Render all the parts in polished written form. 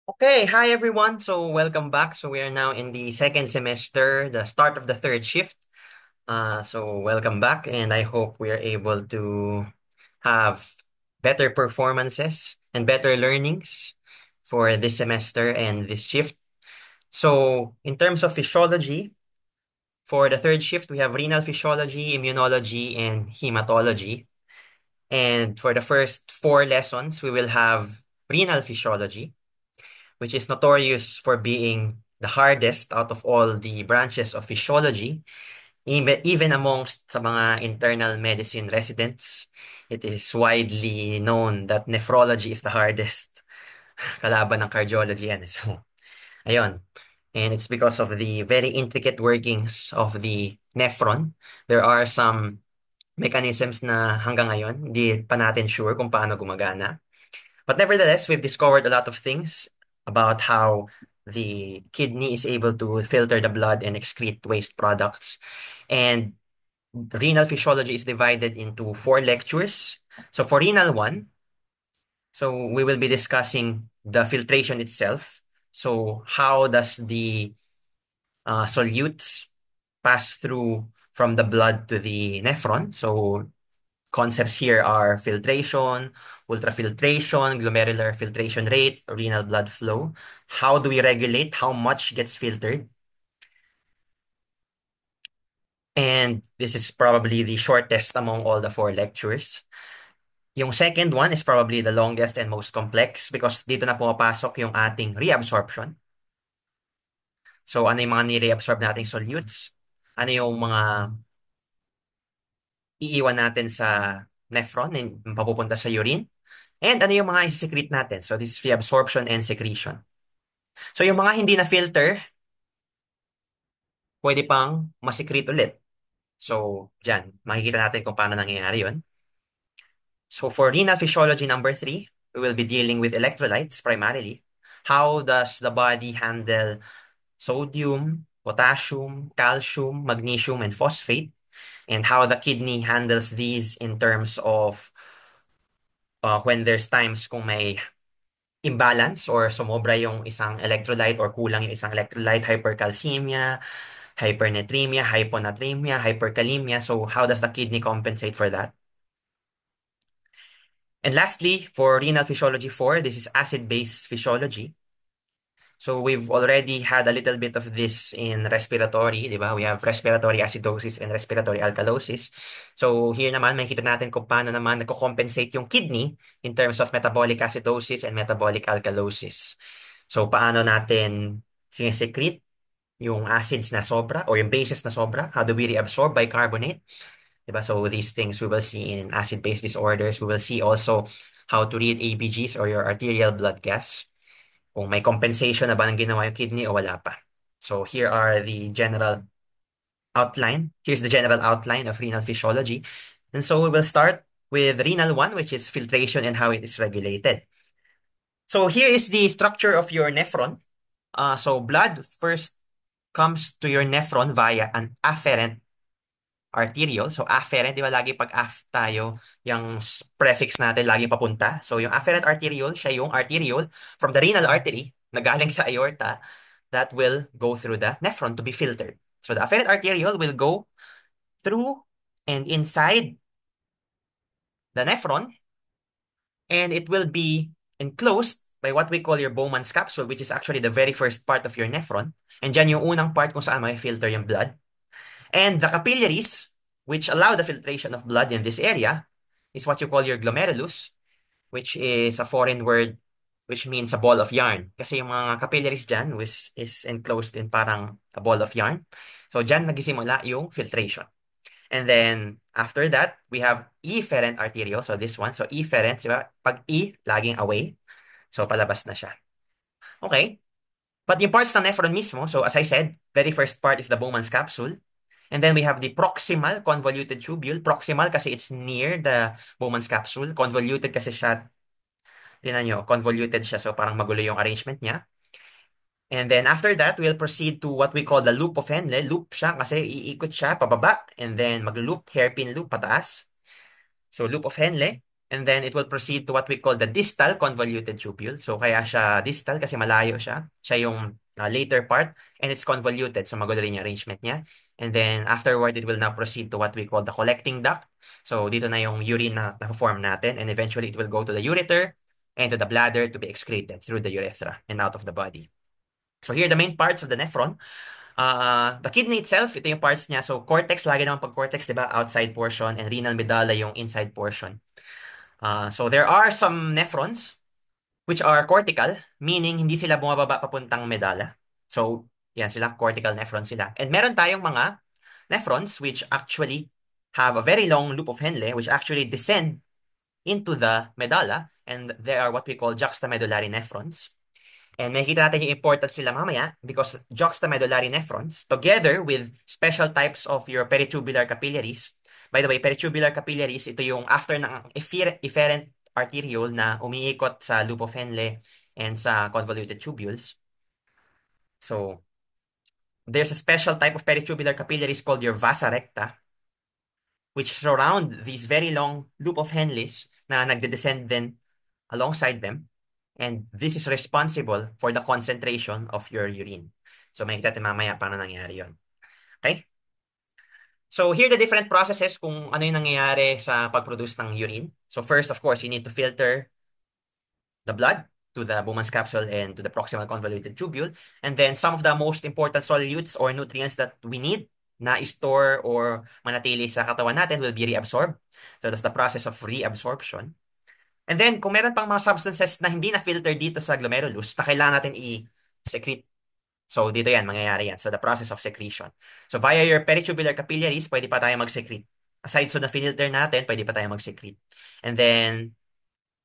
Okay, hi everyone. So welcome back. So we are now in the second semester, the start of the third shift. So welcome back, and I hope we are able to have better performances and better learnings for this semester and this shift. So in terms of physiology, for the third shift, we have renal physiology, immunology, and hematology. And for the first four lessons, we will have renal physiology, which is notorious for being the hardest out of all the branches of physiology. Even amongst sa mga internal medicine residents, it is widely known that nephrology is the hardest. Kalaban ng cardiology yan. So, ayun. And it's because of the very intricate workings of the nephron. There are some mechanisms na hanggang ngayon, hindi pa natin sure kung paano gumagana. But nevertheless, we've discovered a lot of things about how the kidney is able to filter the blood and excrete waste products. And renal physiology is divided into four lectures. So for renal 1, so we will be discussing the filtration itself. So how does the solutes pass through from the blood to the nephron? So concepts here are filtration, ultrafiltration, glomerular filtration rate, renal blood flow. How do we regulate how much gets filtered? And this is probably the shortest among all the four lectures. Yung second one is probably the longest and most complex because dito na pumapasok yung ating reabsorption. So ano yung mga ni-reabsorb nating solutes? Ano yung mga iiwan natin sa nephron and papupunta sa urine? And ano yung mga isi-secrete natin? So this is reabsorption and secretion. So yung mga hindi na filter, pwede pang masikrit ulit. So dyan, makikita natin kung paano nangyayari yun. So for renal physiology number 3, we will be dealing with electrolytes primarily. How does the body handle sodium, potassium, calcium, magnesium, and phosphate? And how the kidney handles these in terms of when there's times kung may imbalance or sumobra yung isang electrolyte or kulang yung isang electrolyte, hypercalcemia, hypernatremia, hyponatremia, hyperkalemia. So how does the kidney compensate for that? And lastly, for renal physiology 4, this is acid-base physiology. So we've already had a little bit of this in respiratory, di ba? We have respiratory acidosis and respiratory alkalosis. So here naman, makikita natin kung paano naman nagko-compensate yung kidney in terms of metabolic acidosis and metabolic alkalosis. So paano natin sinesecrete yung acids na sobra or yung bases na sobra? How do we reabsorb bicarbonate? Diba? So these things we will see in acid-base disorders. We will see also how to read ABGs or your arterial blood gas. Kung may compensation na ba ng ginawa yung kidney o wala pa. So here are the general outline. Here's the general outline of renal physiology. And so we will start with renal 1, which is filtration and how it is regulated. So here is the structure of your nephron. So blood first comes to your nephron via an afferent arteriole. So afferent, di ba lagi pag af tayo, yung prefix natin lagi papunta. So yung afferent arteriole, siya yung arteriole from the renal artery na galing sa aorta that will go through the nephron to be filtered. So the afferent arteriole will go through and inside the nephron, and it will be enclosed by what we call your Bowman's capsule, which is actually the very first part of your nephron. And dyan yung unang part kung saan may filter yung blood. And the capillaries, which allow the filtration of blood in this area, is what you call your glomerulus, which is a foreign word which means a ball of yarn. Kasi yung mga capillaries dyan is enclosed in parang a ball of yarn. So dyan nagisimula yung filtration. And then after that, we have efferent arteriole. So this one. So efferent, diba? Pag E, laging away. So palabas na siya. Okay. But yung parts ng nephron mismo, so as I said, very first part is the Bowman's capsule. And then we have the proximal convoluted tubule. Proximal kasi it's near the Bowman's capsule. Convoluted kasi siya, tingnan nyo, convoluted siya. So parang magulo yung arrangement niya. And then after that, we'll proceed to what we call the loop of Henle. Loop siya kasi iikot siya pababa. And then mag-loop, hairpin loop pataas. So loop of Henle. And then it will proceed to what we call the distal convoluted tubule. So kaya siya distal kasi malayo siya. Siya yung later part and it's convoluted. So magulo rin yung arrangement niya. And then afterward, it will now proceed to what we call the collecting duct. So dito na yung urine na form natin and eventually it will go to the ureter and to the bladder to be excreted through the urethra and out of the body. So here are the main parts of the nephron. The kidney itself, ito yung parts niya. So cortex, lagi naman pag cortex, di ba? Outside portion and renal medulla yung inside portion. So there are some nephrons which are cortical, meaning hindi sila bumababa papuntang medulla. So, yan sila, cortical nephrons sila. And meron tayong mga nephrons which actually have a very long loop of Henle which actually descend into the medulla and they are what we call juxtamedullary nephrons. And makikita natin yung importance sila mamaya because juxtamedullary nephrons, together with special types of your peritubular capillaries, by the way, peritubular capillaries, ito yung after ng efferent arteriole na umiikot sa loop of Henle and sa convoluted tubules. So, there's a special type of peritubular capillaries called your vasa recta, which surround these very long loop of Henles na nagde-descend din alongside them. And this is responsible for the concentration of your urine. So makikita natin mamaya paano nangyayari yun. Okay? So here are the different processes kung ano yung nangyayari sa pag-produce ng urine. So first, of course, you need to filter the blood to the Bowman's capsule and to the proximal convoluted tubule. And then some of the most important solutes or nutrients that we need na store or manatili sa katawan natin will be reabsorbed. So that's the process of reabsorption. And then, kung meron pang mga substances na hindi na-filter dito sa glomerulus na kailangan natin i-secrete. So, dito yan, mangyayari yan. So, the process of secretion. So, via your peritubular capillaries, pwede pa tayo mag-secrete. Aside so na-filter natin, pwede pa tayo mag-secrete. And then,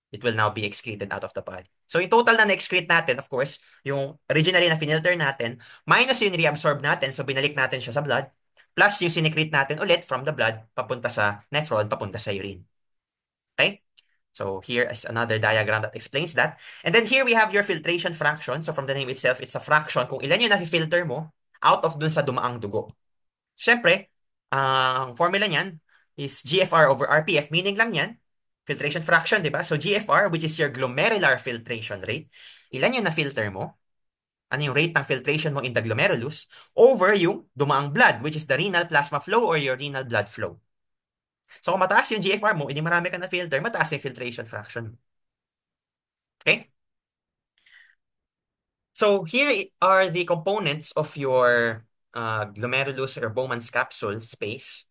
it will now be excreted out of the body. So, yung total na na-excrete natin, of course, yung originally na finilter natin, minus yung reabsorb natin, so binalik natin siya sa blood, plus yung sinecrete natin ulit from the blood, papunta sa nephron, papunta sa urine. Okay? So here is another diagram that explains that. And then here we have your filtration fraction. So from the name itself, it's a fraction kung ilan yung na-filter mo out of dun sa dumaang dugo. Siyempre, ang formula niyan is GFR over RPF, meaning lang yan, filtration fraction, di ba? So GFR, which is your glomerular filtration rate, ilan yung na-filter mo, ano yung rate ng filtration mo in the glomerulus, over yung dumaang blood, which is the renal plasma flow or your renal blood flow. So kung mataas yung GFR mo, hindi marami ka na filter, mataas yung filtration fraction. Okay? So here are the components of your glomerulus or Bowman's capsule space.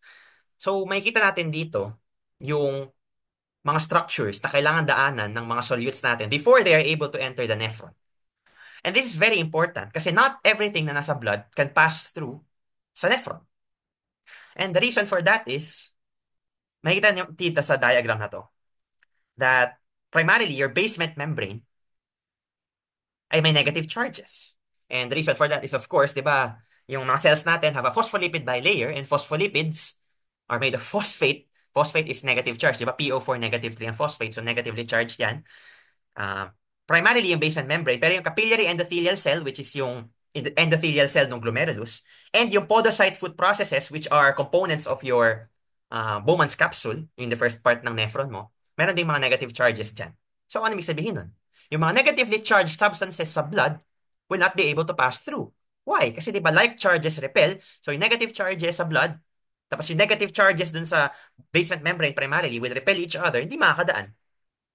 So makikita natin dito yung mga structures na kailangan daanan ng mga solutes natin before they are able to enter the nephron. And this is very important kasi not everything na nasa blood can pass through sa nephron. And the reason for that is, makikita niyo dito sa diagram na to, that primarily your basement membrane ay may negative charges. And the reason for that is, of course, di ba, yung mga cells natin have a phospholipid bilayer and phospholipids are made of phosphate. Phosphate is negative charge, di ba? PO4 negative 3 ang phosphate, so negatively charged yan. Primarily yung basement membrane, pero yung capillary endothelial cell, which is yung endothelial cell ng glomerulus, and yung podocyte foot processes, which are components of your Bowman's capsule, in the first part ng nephron mo, meron ding mga negative charges dyan. So, ano ibig sabihin nun? Yung mga negatively charged substances sa blood will not be able to pass through. Why? Kasi di ba like charges repel, so yung negative charges sa blood, tapos yung negative charges dun sa basement membrane primarily will repel each other, hindi makakadaan.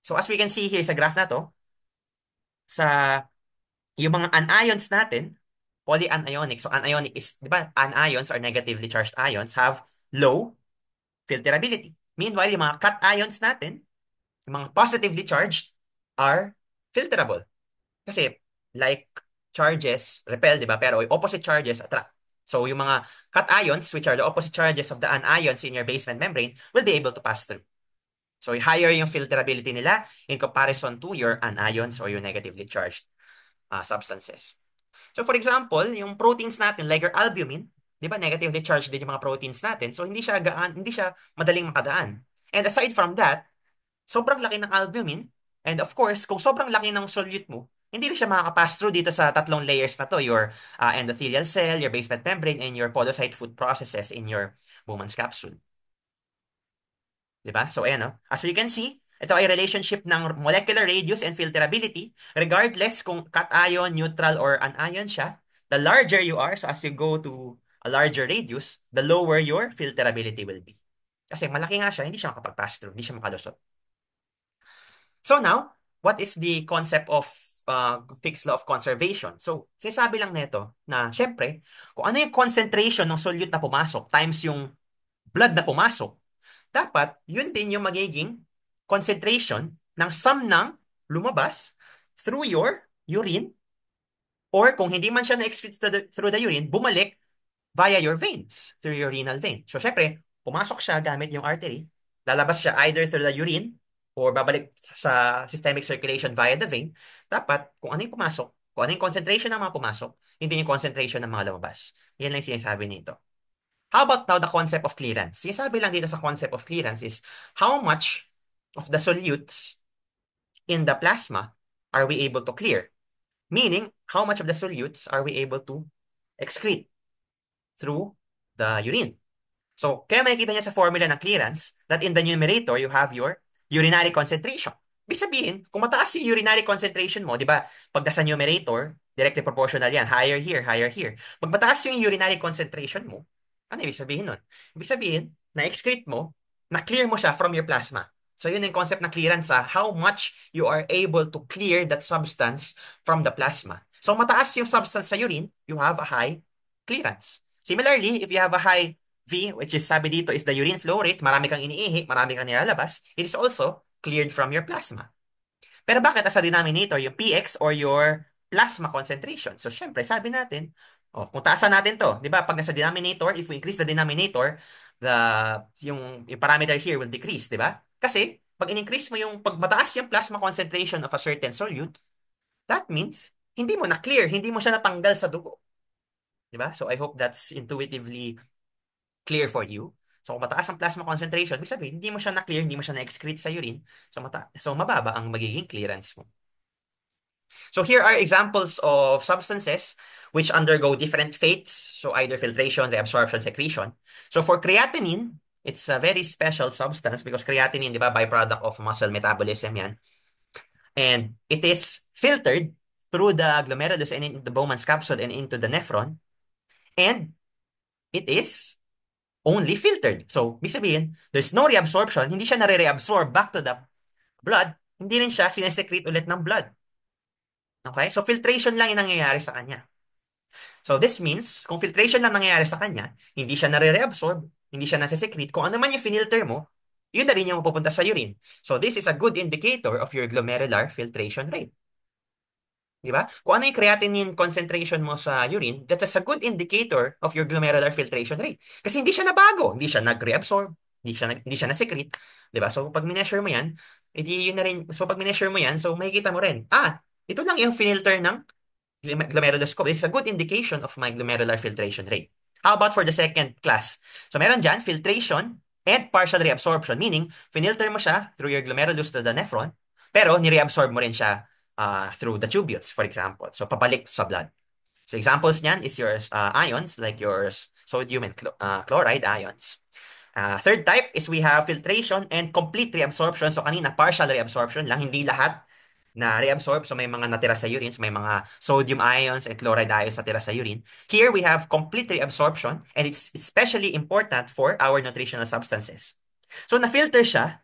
So, as we can see here sa graph na to, sa yung mga anions natin, polyanionic. So anionic is, di ba, anions or negatively charged ions have low filterability. Meanwhile, yung mga cations natin, yung mga positively charged are filterable. Kasi like charges repel, di ba? Pero yung opposite charges attract. So yung mga cations, which are the opposite charges of the anions in your basement membrane, will be able to pass through. So higher yung filterability nila in comparison to your anions or your negatively charged substances. So for example, yung proteins natin like your albumin, 'di ba negatively charged din yung mga proteins natin. So hindi siya madaling makadaan. And aside from that, sobrang laki ng albumin and of course, kung sobrang laki ng solute mo, hindi rin siya makakapass through dito sa tatlong layers na to, your endothelial cell, your basement membrane, and your podocyte foot processes in your Bowman's capsule. 'Di ba? So ayan, no? As you can see, Ito ay relationship ng molecular radius and filterability. Regardless kung cation, neutral, or anion siya, the larger you are, so as you go to a larger radius, the lower your filterability will be. Kasi malaki nga siya, hindi siya makapag-pass through, hindi siya makalusot. So now, what is the concept of Fick's law of conservation? So, sinasabi lang nito na, syempre, kung ano yung concentration ng solute na pumasok times yung blood na pumasok, dapat yun din yung magiging concentration ng sum ng lumabas through your urine, or kung hindi man siya na-excrete through the urine, bumalik via your veins, through your renal vein. So, syempre, pumasok siya gamit yung artery, lalabas siya either through the urine or babalik sa systemic circulation via the vein. Dapat, kung ano yung pumasok, kung ano yung concentration ng mga pumasok, hindi yung concentration ng mga lumabas. Yan lang yung sinasabi nito. How about now the concept of clearance? Sinasabi lang dito sa concept of clearance is how much of the solutes in the plasma are we able to clear? Meaning, how much of the solutes are we able to excrete through the urine? So, kaya makikita niya sa formula ng clearance that in the numerator, you have your urinary concentration. Ibig sabihin, kung mataas yung urinary concentration mo, di ba, pag nasa numerator, directly proportional yan, higher here, higher here. Pag mataas yung urinary concentration mo, ano ibig sabihin nun? Ibig sabihin, na-excrete mo, na-clear mo siya from your plasma. So, yun yung concept ng clearance, how much you are able to clear that substance from the plasma. So, mataas yung substance sa urine, you have a high clearance. Similarly, if you have a high V, which is sabi dito is the urine flow rate, marami kang iniihi, marami kang nilalabas, it is also cleared from your plasma. Pero bakit as a denominator, yung px or your plasma concentration? So, syempre, sabi natin, kung taasan natin to, di ba, pag nasa denominator, if we increase the denominator, yung parameter here will decrease, di ba? Kasi, pag in-increase mo pag mataas yung plasma concentration of a certain solute, that means, hindi mo na-clear, hindi mo siya natanggal sa dugo. Di ba? So, I hope that's intuitively clear for you. So, kung mataas ang plasma concentration, ibig sabihin, hindi mo siya na-clear, hindi mo siya na-excrete sa urine. So, mababa ang magiging clearance mo. So, here are examples of substances which undergo different fates. So, either filtration, reabsorption, secretion. So, for creatinine, it's a very special substance because creatinine, di ba, byproduct of muscle metabolism yan. And it is filtered through the glomerulus and into the Bowman's capsule and into the nephron. And it is only filtered. So, ibig sabihin, there's no reabsorption, hindi siya nare-reabsorb back to the blood, hindi rin siya sinesecrete ulit ng blood. Okay? So, filtration lang yung nangyayari sa kanya. So, this means, kung filtration lang nangyayari sa kanya, hindi siya nare-reabsorb, hindi siya nase-secrete, kung ano man yung finilter mo, yun na rin yung mapupunta sa urine. So, this is a good indicator of your glomerular filtration rate. Di ba? Kung ano yung creatinine concentration mo sa urine, that's a good indicator of your glomerular filtration rate. Kasi hindi siya nabago, hindi siya nag-reabsorb, hindi siya na-secrete. Di ba? So, pag mineasure mo yan, edi yun na rin. So, pag mineasure mo yan, so makikita mo rin, ito lang yung finilter ng glomeruloscope. This is a good indication of my glomerular filtration rate. How about for the second class? So, meron dyan, filtration and partial reabsorption, meaning, finilter mo siya through your glomerulus to the nephron, pero nireabsorb mo rin siya through the tubules, for example. So, pabalik sa blood. So, examples niyan is your ions, like your sodium and chloride ions. Third type is we have filtration and complete reabsorption. So, kanina, partial reabsorption lang, hindi lahat na reabsorb. So, may mga natira sa urine. So, may mga sodium ions and chloride ions natira sa urine. Here, we have complete reabsorption, and it's especially important for our nutritional substances. So, na-filter siya,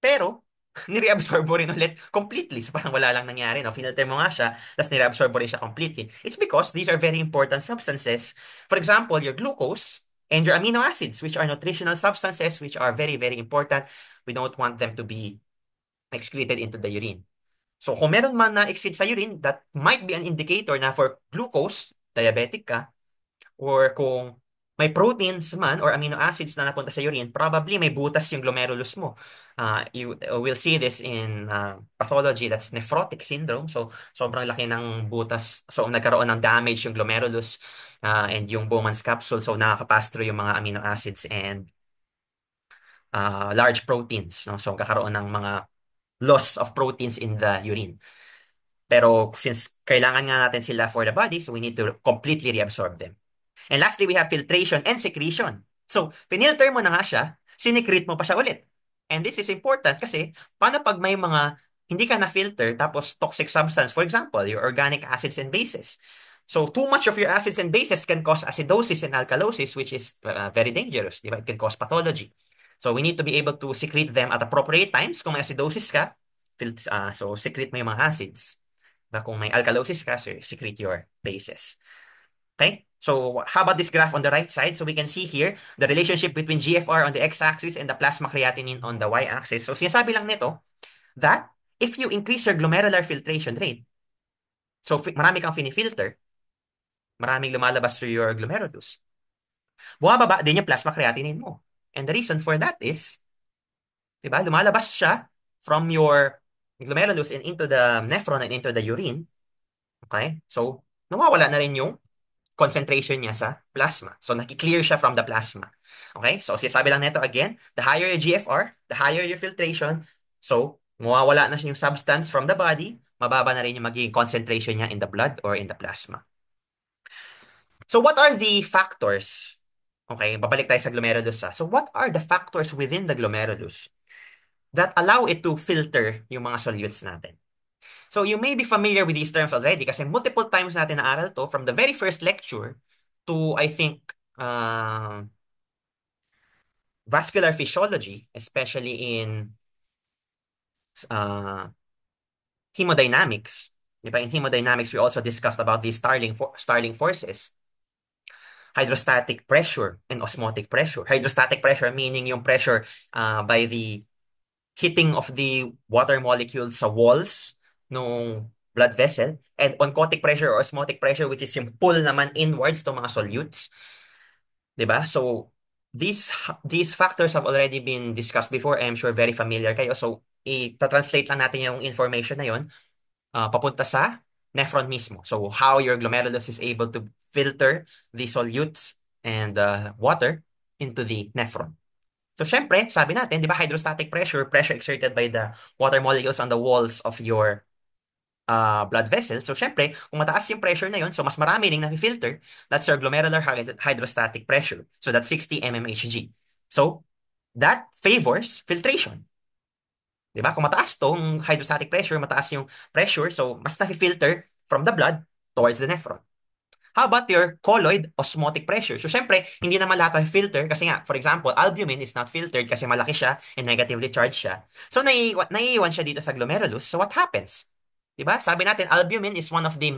pero nireabsorb mo rin ulit completely. So parang wala lang nangyari, no? Finilter mo nga siya, tapos nireabsorb mo rin siya completely. It's because these are very important substances. For example, your glucose and your amino acids, which are nutritional substances, which are very, very important. We don't want them to be excreted into the urine. So kung meron man na excrete sa urine, that might be an indicator na for glucose, diabetic ka, or kung may proteins man or amino acids na napunta sa urine, probably may butas yung glomerulus mo. You will see this in pathology, that's nephrotic syndrome. So, sobrang laki ng butas. So, nagkaroon ng damage yung glomerulus and yung Bowman's capsule. So, nakakapass through yung mga amino acids and large proteins. No? So, kakaroon ng mga loss of proteins in the urine. Pero since kailangan nga natin sila for the body, so we need to completely reabsorb them. And lastly, we have filtration and secretion. So, finilter mo na nga siya, sinicrete mo pa siya ulit. And this is important kasi paano pag may mga hindi ka na-filter tapos toxic substance, for example, your organic acids and bases. So too much of your acids and bases can cause acidosis and alkalosis, which is very dangerous. Di ba? It can cause pathology. So we need to be able to secrete them at appropriate times. Kung may acidosis ka, so secrete mo yung mga acids. Diba? Kung may alkalosis ka, so secrete your bases. Okay? So how about this graph on the right side? So we can see here the relationship between GFR on the x-axis and the plasma creatinine on the y-axis. So sinasabi lang nito that if you increase your glomerular filtration rate, so marami kang filter, maraming lumalabas through your glomerulus, bumababa din yung plasma creatinine mo. And the reason for that is, diba, lumalabas siya from your glomerulus and into the nephron and into the urine. Okay? So, nawawala na rin yung concentration niya sa plasma. So, naki-clear siya from the plasma. Okay? So, sinasabi lang nito again, the higher your GFR, the higher your filtration. So, mawawala na siya yung substance from the body, mababa na rin yung magiging concentration niya in the blood or in the plasma. So, what are the factors? Okay, babalik tayo sa glomerulus. So, what are the factors within the glomerulus that allow it to filter yung mga solutes natin? So, you may be familiar with these terms already kasi multiple times natin naaral to from the very first lecture to, I think, vascular physiology, especially in uh, hemodynamics. Diba? In hemodynamics, we also discussed about these Starling forces, hydrostatic pressure and osmotic pressure. Hydrostatic pressure meaning yung pressure by the hitting of the water molecules sa walls ng blood vessel, and oncotic pressure or osmotic pressure, which is yung pull naman inwards to mga solutes. Diba? So, these factors have already been discussed before. I'm sure very familiar kayo. So, i-translate lang natin yung information na yon papunta sa nephron mismo. So, how your glomerulus is able to filter the solutes and water into the nephron. So, syempre, sabi natin, di ba, hydrostatic pressure, pressure exerted by the water molecules on the walls of your blood vessel. So, syempre, kung mataas yung pressure na yun, so mas marami ring na-filter, that's your glomerular hydrostatic pressure. So, that's 60 mmHg. So, that favors filtration. Diba? Kung mataas tong hydrostatic pressure, mataas yung pressure, so mas na-filter from the blood towards the nephron. How about your colloid osmotic pressure? So, syempre, hindi naman lahat ay filter kasi nga, for example, albumin is not filtered kasi malaki siya and negatively charged siya. So, naiiwan siya dito sa glomerulus. So, what happens? Diba? Sabi natin, albumin is one of the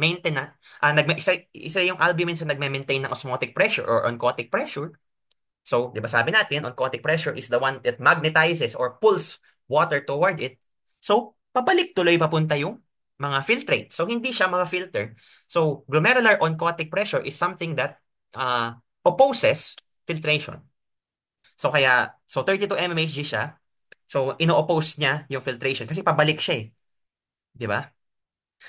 isa yung albumin sa nagme-maintain ng osmotic pressure or oncotic pressure. So, di ba sabi natin, oncotic pressure is the one that magnetizes or pulls water toward it. So, pabalik tuloy papunta yung mga filtrate. So, hindi siya mga filter. So, glomerular oncotic pressure is something that opposes filtration. So, 32 mmHg siya. So, ino-oppose niya yung filtration kasi pabalik siya eh. Di ba?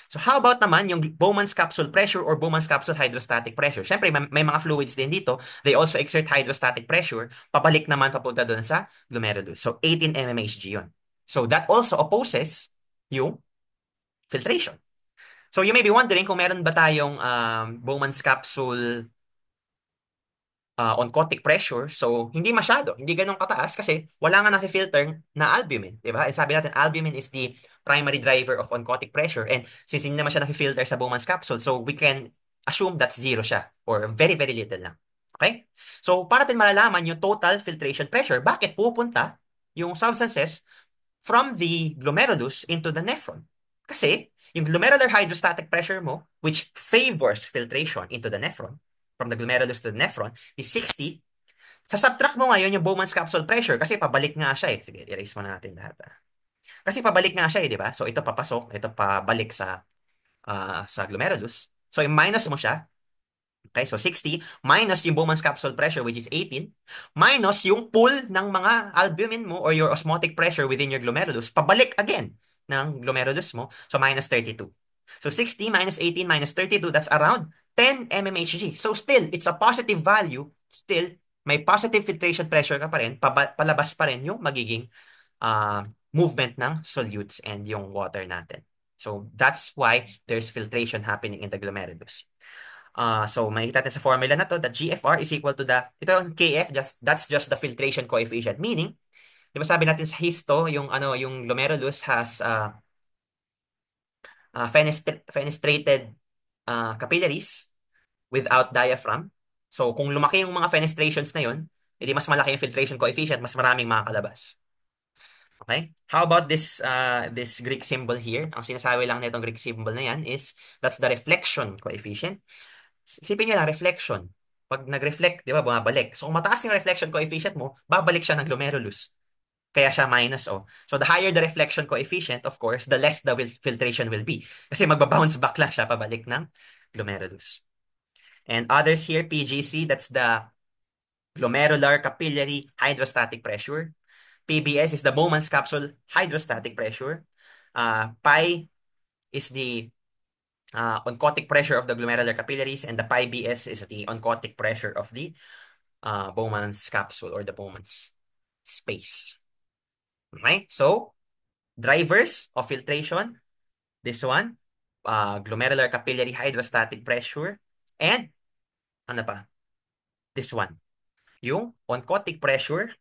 So how about naman yung Bowman's capsule pressure or Bowman's capsule hydrostatic pressure? Siyempre, may mga fluids din dito. They also exert hydrostatic pressure. Pabalik naman papunta doon sa glomerulus. So 18 mmHg yun. So that also opposes yung filtration. So you may be wondering kung meron ba tayong Bowman's capsule oncotic pressure. So, hindi masyado. Hindi ganun kataas kasi wala nga na-filter na albumin. Diba? E sabi natin, albumin is the primary driver of oncotic pressure. And since hindi naman siya na-filter sa Bowman's capsule, so we can assume that's zero siya or very, very little lang. Okay? So, para natin malalaman yung total filtration pressure, bakit pupunta yung substances from the glomerulus into the nephron? Kasi, yung glomerular hydrostatic pressure mo, which favors filtration into the nephron, from the glomerulus to the nephron, is 60. Sa-subtract mo ngayon yung Bowman's capsule pressure kasi pabalik nga siya eh. Sige, erase mo na natin lahat. Kasi pabalik nga siya eh, di ba? So, ito papasok, ito pabalik sa glomerulus. So, i-minus mo siya. Okay, so 60 minus yung Bowman's capsule pressure which is 18 minus yung pull ng mga albumin mo or your osmotic pressure within your glomerulus, pabalik again ng glomerulus mo. So minus 32. So 60 minus 18 minus 32, that's around 10 mmHg. So still, it's a positive value. Still, may positive filtration pressure ka pa rin, palabas pa rin yung magiging movement ng solutes and yung water natin. So that's why there's filtration happening in the glomerulus. So makikita natin sa formula na to that GFR is equal to ito yung KF, that's just the filtration coefficient. Meaning, Di ba sabi natin sa histo, yung glomerulus has fenestrated capillaries without diaphragm. So, kung lumaki yung mga fenestrations na yun, edi mas malaki yung filtration coefficient, mas maraming makakalabas. Okay? How about this Greek symbol here? Ang sinasabi lang nitong Greek symbol na yan is that's the reflection coefficient. Isipin nyo lang, reflection. Pag nag-reflect, di ba, bumabalik. So, kung mataas yung reflection coefficient mo, babalik siya ng glomerulus. Kaya siya minus O. So, the higher the reflection coefficient, of course, the less the filtration will be. Kasi magbabounce back lang siya pabalik ng glomerulus. And others here, PGC, that's the glomerular capillary hydrostatic pressure. PBS is the Bowman's capsule hydrostatic pressure. Pi is the oncotic pressure of the glomerular capillaries, and the pi BS is the oncotic pressure of the Bowman's capsule or the Bowman's space. Okay, so drivers of filtration, this one, glomerular capillary hydrostatic pressure, and ano pa? This one, yung oncotic pressure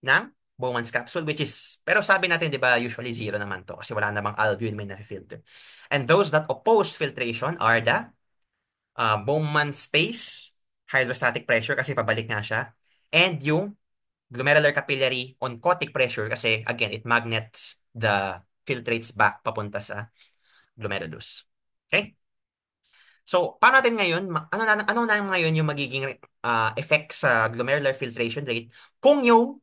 ng Bowman's capsule, which is, pero sabi natin, di ba, usually zero naman to kasi wala namang albumin na filter. And those that oppose filtration are the Bowman space, hydrostatic pressure kasi pabalik nga siya, and yung glomerular capillary oncotic pressure kasi, again, it magnets the filtrates back papunta sa glomerulus. Okay? So, paano natin ngayon, ano na ngayon yung magiging effect sa glomerular filtration rate kung yung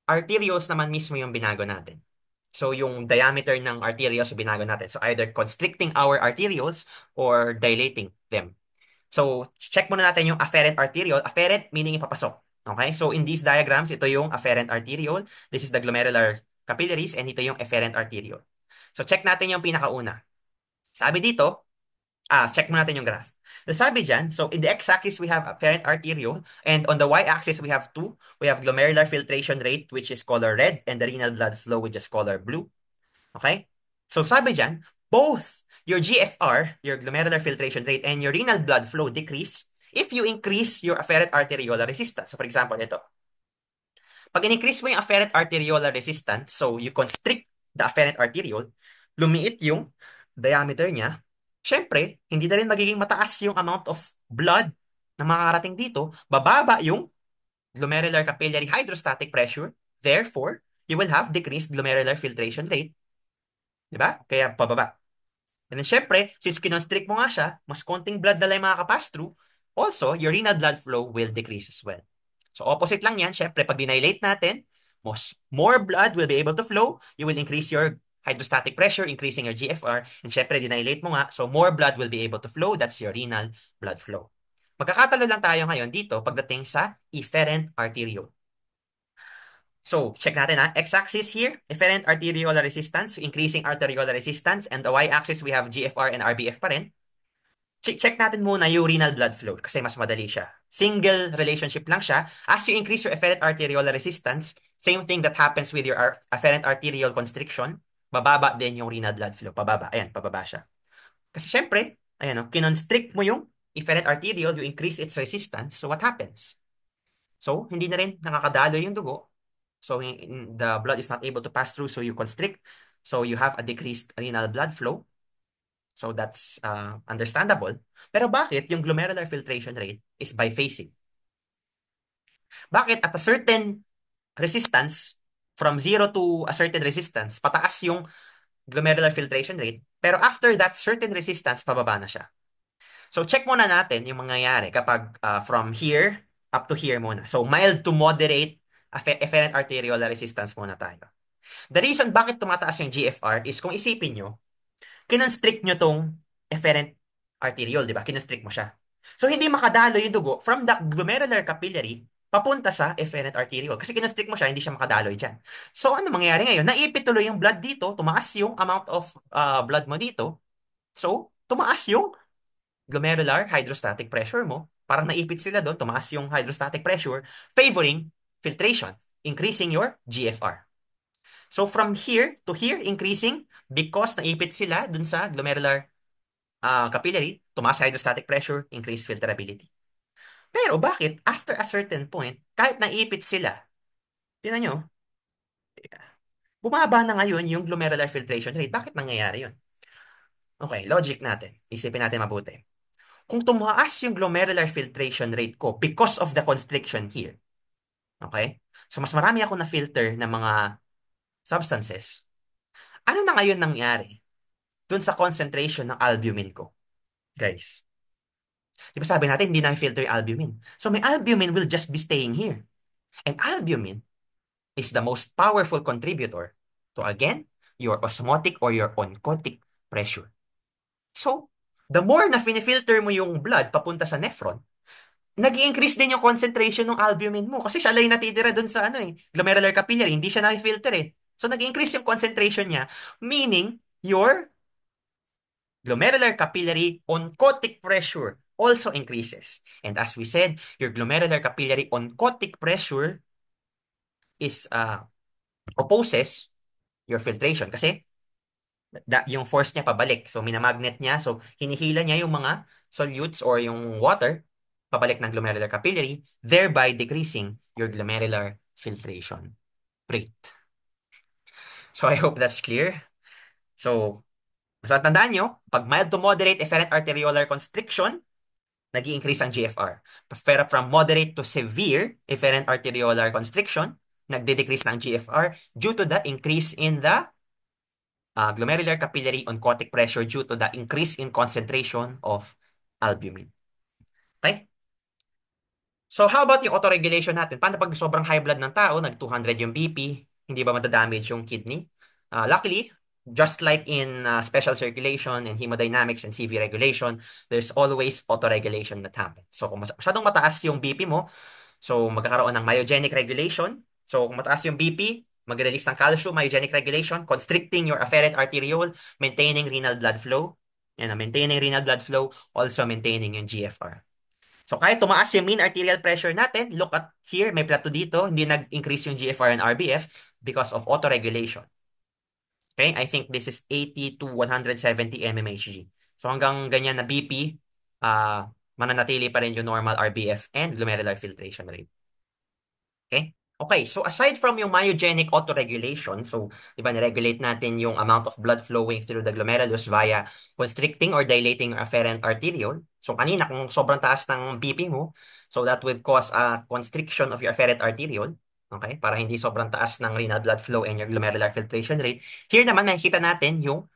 arterioles naman mismo yung binago natin. So, yung diameter ng arterioles yung binago natin. So, either constricting our arterioles or dilating them. So, check muna natin yung afferent arteriole. Afferent meaning ipapasok. Okay? So, in these diagrams, ito yung afferent arteriole. This is the glomerular capillaries and ito yung efferent arteriole. So, check natin yung pinakauna. Sabi dito, check muna natin yung graph. So, sabi dyan, so in the x-axis, we have afferent arteriole, and on the y-axis, we have two. We have glomerular filtration rate, which is color red, and the renal blood flow, which is color blue. Okay? So, sabi dyan, both your GFR, your glomerular filtration rate, and your renal blood flow decrease if you increase your afferent arteriolar resistance. So, for example, ito. Pag in-increase mo yung afferent arteriolar resistance, so you constrict the afferent arteriole, lumiit yung diameter niya, syempre, hindi na rin magiging mataas yung amount of blood na makakarating dito, bababa yung glomerular capillary hydrostatic pressure, therefore, you will have decreased glomerular filtration rate. Diba? Kaya pababa. And then, syempre, since kinonstrict mo nga siya, mas konting blood na lang yung makakapass through, also, your renal blood flow will decrease as well. So, opposite lang yan. Syempre, pag dinilate natin, more blood will be able to flow. You will increase your hydrostatic pressure, increasing your GFR. And syempre, dinilate mo nga, so more blood will be able to flow. That's your renal blood flow. Magkakatalo lang tayo ngayon dito pagdating sa efferent arteriole. So, check natin ha. X-axis here, efferent arteriolar resistance, increasing arteriolar resistance. And the y-axis, we have GFR and RBF pa rin. Check natin muna yung renal blood flow kasi mas madali siya. Single relationship lang siya. As you increase your efferent arteriolar resistance, same thing that happens with your afferent arterial constriction, bababa din yung renal blood flow. Pababa. Ayan, pababa siya. Kasi syempre, ayan, kinonstrict mo yung efferent arteriole, you increase its resistance. So what happens? So, hindi na rin nakakadalo yung dugo. So, the blood is not able to pass through, so you constrict. So, you have a decreased renal blood flow. So, that's understandable. Pero bakit yung glomerular filtration rate is biphasic? Bakit at a certain resistance, from 0 to a certain resistance, pataas yung glomerular filtration rate, pero after that certain resistance, pababa na siya. So, check muna natin yung mangyayari kapag from here up to here muna. So, mild to moderate efferent arteriolar resistance muna tayo. The reason bakit tumataas yung GFR is kung isipin nyo, kinonstrict nyo tong efferent arteriole, di ba? Kinonstrict mo siya. So, hindi makadalo yung dugo from the glomerular capillary papunta sa efferent arteriole. Kasi kinonstrict mo siya, hindi siya makadaloy dyan. So, ano mangyayari ngayon? Naipit tuloy yung blood dito, tumaas yung amount of blood mo dito. So, tumaas yung glomerular hydrostatic pressure mo. Parang naipit sila doon, tumaas yung hydrostatic pressure, favoring filtration, increasing your GFR. So from here to here, increasing because naipit sila dun sa glomerular capillary, tumaas hydrostatic pressure, increased filterability. Pero bakit after a certain point, kahit naipit sila, tingnan nyo, Bumaba na ngayon yung glomerular filtration rate. Bakit nangyayari yun? Okay, logic natin. Isipin natin mabuti. Kung tumaas yung glomerular filtration rate ko because of the constriction here, okay? So, mas marami ako na-filter ng mga substances. Ano na ngayon nangyari dun sa concentration ng albumin ko? Guys, di ba sabi natin, hindi na-filter yung albumin. So, my albumin will just be staying here. And albumin is the most powerful contributor to, again, your osmotic or your oncotic pressure. So, the more na finifilter mo yung blood papunta sa nephron, nag-i-increase din yung concentration ng albumin mo kasi siya lang yung natitira dun sa glomerular capillary, hindi siya na-filter eh. So, nag-i-increase yung concentration niya, meaning your glomerular capillary oncotic pressure also increases. And as we said, your glomerular capillary oncotic pressure is opposes your filtration kasi yung force niya pabalik. So, minamagnet niya. So, hinihila niya yung mga solutes or yung water pabalik ng glomerular capillary, thereby decreasing your glomerular filtration rate. So, I hope that's clear. So, basta tandaan nyo, pag mild to moderate efferent arteriolar constriction, nag-i-increase ang GFR. Pero from moderate to severe efferent arteriolar constriction, nagde-decrease na ang GFR due to the increase in the glomerular capillary oncotic pressure due to the increase in concentration of albumin. Okay? So how about yung autoregulation natin? Paano pag sobrang high blood ng tao, nag 200 yung BP, hindi ba madadamage yung kidney? Luckily, just like in special circulation and hemodynamics and CV regulation, there's always autoregulation that happens. So kung masyadong mataas yung BP mo, so magkakaroon ng myogenic regulation. So kung mataas yung BP, mag-release ng calcium, myogenic regulation, constricting your afferent arteriole, maintaining renal blood flow. And maintaining renal blood flow, also maintaining yung GFR. So kahit tumaas yung mean arterial pressure natin, look at here, may plateau dito, hindi nag-increase yung GFR and RBF because of autoregulation. Okay, I think this is 80 to 170 mmHg. So hanggang ganyan na BP, mananatili pa rin yung normal RBF and glomerular filtration rate. Okay? Okay, so aside from yung myogenic autoregulation, so di ba niregulate natin yung amount of blood flowing through the glomerulus via constricting or dilating your afferent arteriole. So kanina kung sobrang taas ng BP mo, so that would cause a constriction of your afferent arteriole. Okay? Para hindi sobrang taas ng renal blood flow and your glomerular filtration rate. Here naman nakikita natin yung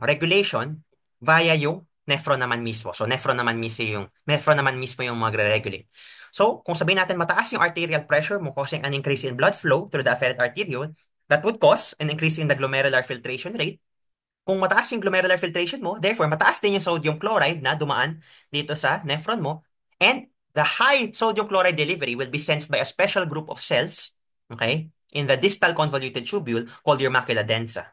regulation via yung nephron naman mismo. So nephron naman mismo yung magre-regulate. So kung sabihin natin mataas yung arterial pressure mo causing an increase in blood flow through the afferent arteriole, that would cause an increase in the glomerular filtration rate. Kung mataas yung glomerular filtration mo, therefore mataas din yung sodium chloride na dumaan dito sa nephron mo, and the high sodium chloride delivery will be sensed by a special group of cells, okay, in the distal convoluted tubule called your macula densa.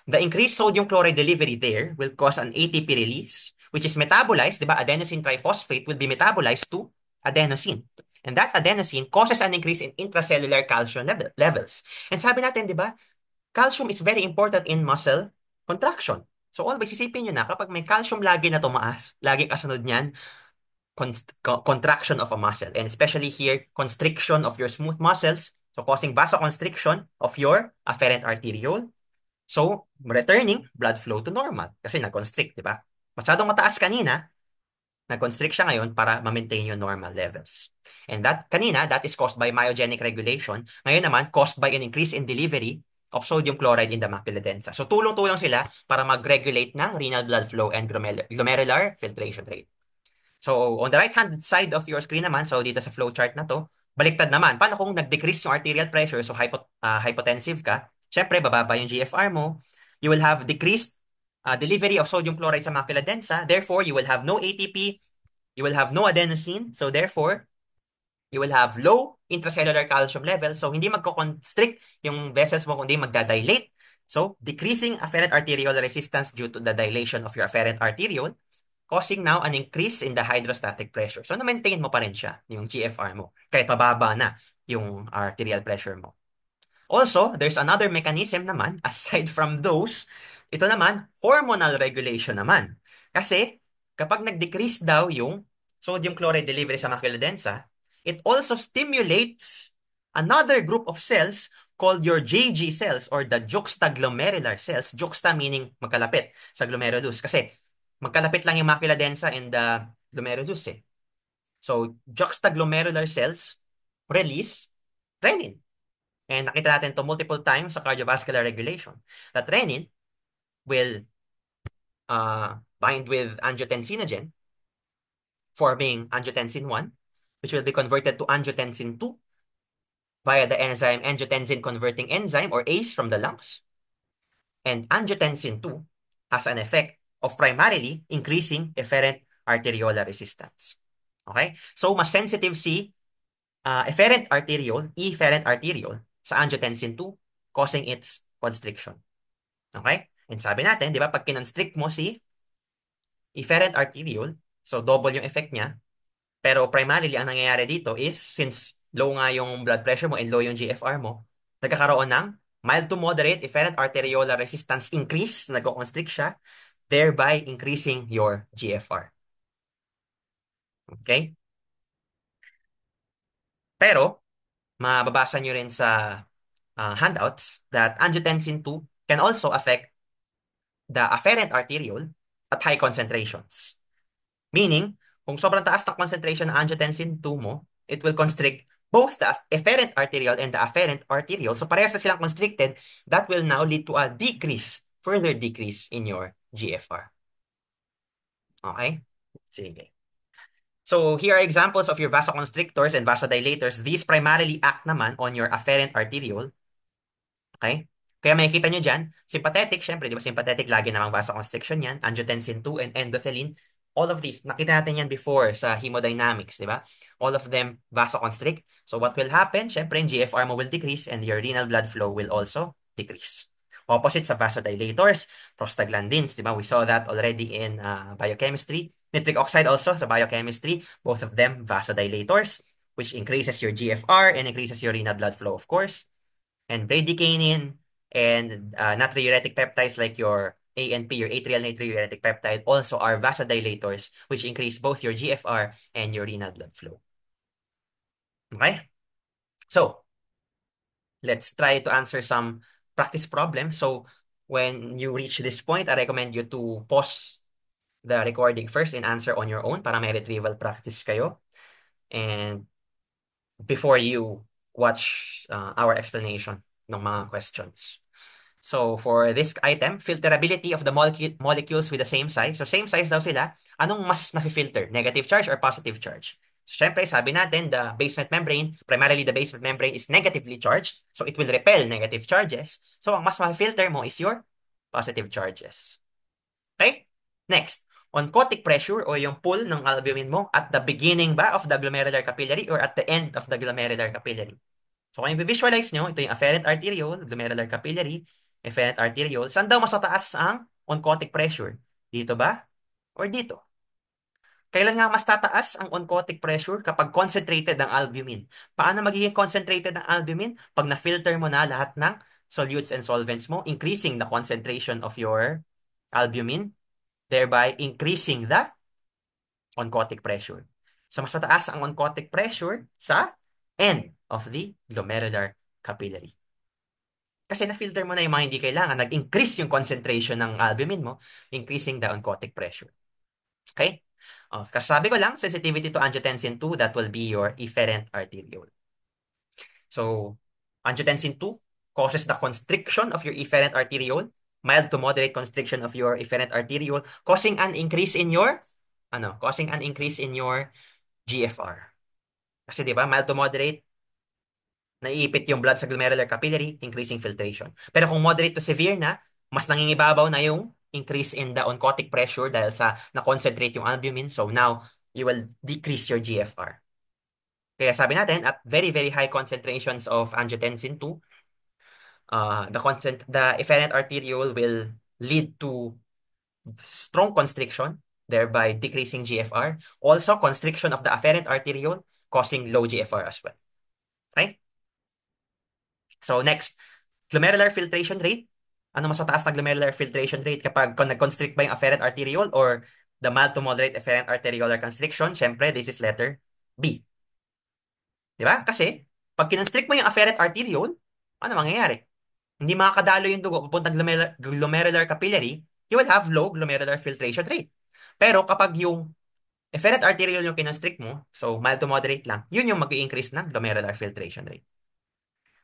The increased sodium chloride delivery there will cause an ATP release, which is metabolized, di ba? Adenosine triphosphate will be metabolized to adenosine. And that adenosine causes an increase in intracellular calcium levels. And sabi natin, di ba? Calcium is very important in muscle contraction. So always isipin nyo na, kapag may calcium lagi na tumaas, lagi kasunod niyan, contraction of a muscle. And especially here, constriction of your smooth muscles. So causing vasoconstriction of your afferent arteriole. So, returning blood flow to normal. Kasi nag-constrict, di ba? Masyadong mataas kanina, nag-constrict siya ngayon para ma-maintain yung normal levels. And that, kanina, that is caused by myogenic regulation. Ngayon naman, caused by an increase in delivery of sodium chloride in the macula densa. So, tulong-tulong sila para mag-regulate ng renal blood flow and glomerular filtration rate. So, on the right-hand side of your screen naman, so dito sa flowchart na to, baliktad naman. Paano kung nag-decrease yung arterial pressure, so hypotensive ka, syempre, bababa yung GFR mo, you will have decreased delivery of sodium chloride sa macula densa, therefore, you will have no ATP, you will have no adenosine, so therefore, you will have low intracellular calcium level, so hindi magko-constrict yung vessels mo, kundi magdadilate. So, decreasing afferent arteriole resistance due to the dilation of your afferent arteriole, causing now an increase in the hydrostatic pressure. So, na-maintain mo pa rin siya, yung GFR mo, kahit mababa na yung arterial pressure mo. Also, there's another mechanism naman, aside from those, ito naman, hormonal regulation naman. Kasi, kapag nag-decrease daw yung sodium chloride delivery sa macula densa, it also stimulates another group of cells called your JG cells or the juxtaglomerular cells. Juxta meaning magkalapit sa glomerulus. Kasi magkalapit lang yung macula densa and the glomerulus eh. So, juxtaglomerular cells release renin. And nakita natin to multiple times sa cardiovascular regulation. That renin will bind with angiotensinogen, forming angiotensin 1, which will be converted to angiotensin 2 via the enzyme angiotensin converting enzyme or ACE from the lungs. And angiotensin 2 has an effect of primarily increasing efferent arteriolar resistance. Okay? So, mas sensitive si efferent arteriole sa angiotensin 2 causing its constriction. Okay? And sabi natin, di ba, pag kinonstrict mo si efferent arteriole, so double yung effect niya, pero primarily ang nangyayari dito is since low nga yung blood pressure mo and low yung GFR mo, nagkakaroon ng mild to moderate efferent arteriolar resistance increase, nagko-constrict siya, thereby increasing your GFR. Okay? Pero, mababasa nyo rin sa handouts that angiotensin 2 can also affect the afferent arteriole at high concentrations. Meaning, kung sobrang taas na concentration ng angiotensin 2 mo, it will constrict both the efferent arteriole and the afferent arteriole. So parehas na silang constricted, that will now lead to a further decrease in your GFR. Okay? Sige. So here are examples of your vasoconstrictors and vasodilators. These primarily act naman on your afferent arteriole. Okay? Kaya makikita nyo dyan, sympathetic, syempre, di ba sympathetic, lagi namang vasoconstriction yan, angiotensin 2 and endothelin. All of these, nakita natin yan before sa hemodynamics, di ba? All of them vasoconstrict. So what will happen? Syempre, yung GFR mo will decrease and your renal blood flow will also decrease. Opposite sa vasodilators, prostaglandins, di ba? We saw that already in biochemistry. Nitric oxide also sa biochemistry, both of them vasodilators, which increases your GFR and increases your renal blood flow, of course. And bradykinin and natriuretic peptides like your ANP, your atrial natriuretic peptide, also are vasodilators, which increase both your GFR and your renal blood flow. Okay? So, let's try to answer some practice problems. So, when you reach this point, I recommend you to pause the recording first and answer on your own para may retrieval practice kayo. And before you watch our explanation ng mga questions. So, for this item, filterability of the molecules with the same size. So, same size daw sila. Anong mas nafi-filter? Negative charge or positive charge? So, syempre, sabi natin, the basement membrane, primarily the basement membrane is negatively charged. So, it will repel negative charges. So, ang mas mafi-filter mo is your positive charges. Okay? Next, oncotic pressure o yung pull ng albumin mo at the beginning ba of the glomerular capillary or at the end of the glomerular capillary. So, kung i-visualize nyo, ito yung afferent arteriole, glomerular capillary, efferent arteriole. Saan daw mas mataas ang oncotic pressure? Dito ba? Or dito? Kailan nga mas tataas ang oncotic pressure? Kapag concentrated ang albumin. Paano magiging concentrated ang albumin? Pag na-filter mo na lahat ng solutes and solvents mo, increasing the concentration of your albumin, thereby increasing the oncotic pressure. So, mas mataas ang oncotic pressure sa end of the glomerular capillary. Kasi na-filter mo na yung mga hindi kailangan. Nag-increase yung concentration ng albumin mo, increasing the oncotic pressure. Okay? Kasi sabi ko lang, sensitivity to angiotensin 2, that will be your efferent arteriole. So, angiotensin 2 causes the constriction of your efferent arteriole, mild to moderate constriction of your efferent arteriole, causing an increase in your GFR. Kasi 'di ba, mild to moderate, naiipit yung blood sa glomerular capillary, increasing filtration. Pero kung moderate to severe na, mas nangingibabaw na yung increase in the oncotic pressure dahil sa na-concentrate yung albumin. So now, you will decrease your GFR. Kaya sabi natin, at very, very high concentrations of angiotensin 2, the efferent arteriole will lead to strong constriction, thereby decreasing GFR. Also, constriction of the afferent arteriole, causing low GFR as well. Okay? So next, glomerular filtration rate. Ano mas mataas na glomerular filtration rate kapag nag-constrict ba yung afferent arteriole or the mild to moderate efferent arteriolar constriction? Siyempre, this is letter B. Di ba? Kasi, pag kinonstrict mo yung afferent arteriole, Ano mangyayari? Hindi makakadalo yung dugo papuntang glomerular capillary, you will have low glomerular filtration rate. Pero kapag yung efferent arteriole yung kinonstrict mo, so mild to moderate lang, yun yung mag-i-increase ng glomerular filtration rate.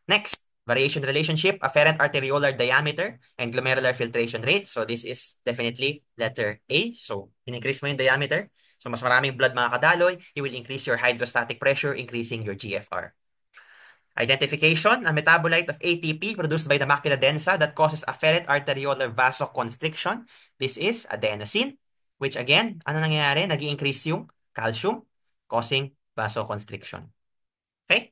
Next, variation relationship, afferent arteriolar diameter and glomerular filtration rate. So this is definitely letter A. So in-increase mo yung diameter. So mas maraming blood makakadaloy, you will increase your hydrostatic pressure, increasing your GFR. Identification, a metabolite of ATP produced by the macula densa that causes afferent arteriolar vasoconstriction. This is adenosine, which again, ano nangyayari? Nag-i-increase yung calcium, causing vasoconstriction. Okay?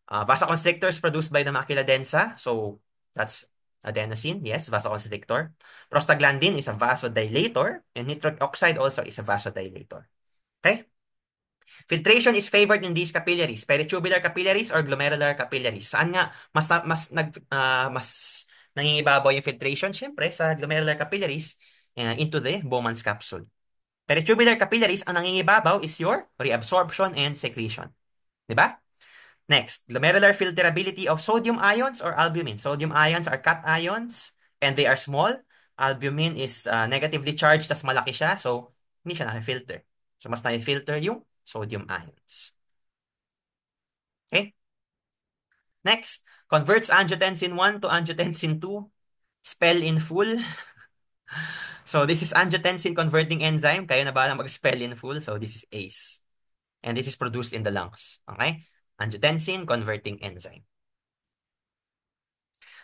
Vasoconstrictors produced by the macula densa. So, that's adenosine, yes, vasoconstrictor. Prostaglandin is a vasodilator, and nitric oxide also is a vasodilator. Okay? Filtration is favored in these capillaries, peritubular capillaries or glomerular capillaries. Saan nga mas nangingibabaw yung filtration? Siyempre, sa glomerular capillaries into the Bowman's capsule. Peritubular capillaries, ang nangingibabaw is your reabsorption and secretion. Di ba? Next, glomerular filterability of sodium ions or albumin. Sodium ions are cations and they are small. Albumin is negatively charged, tas malaki siya, so hindi siya na-filter. So, mas na-filter yung sodium ions. Okay? Next, converts angiotensin 1 to angiotensin 2. Spell in full. So, this is angiotensin converting enzyme. Kayo na bahala mag-spell in full. So, this is ACE. And this is produced in the lungs. Okay? Angiotensin converting enzyme.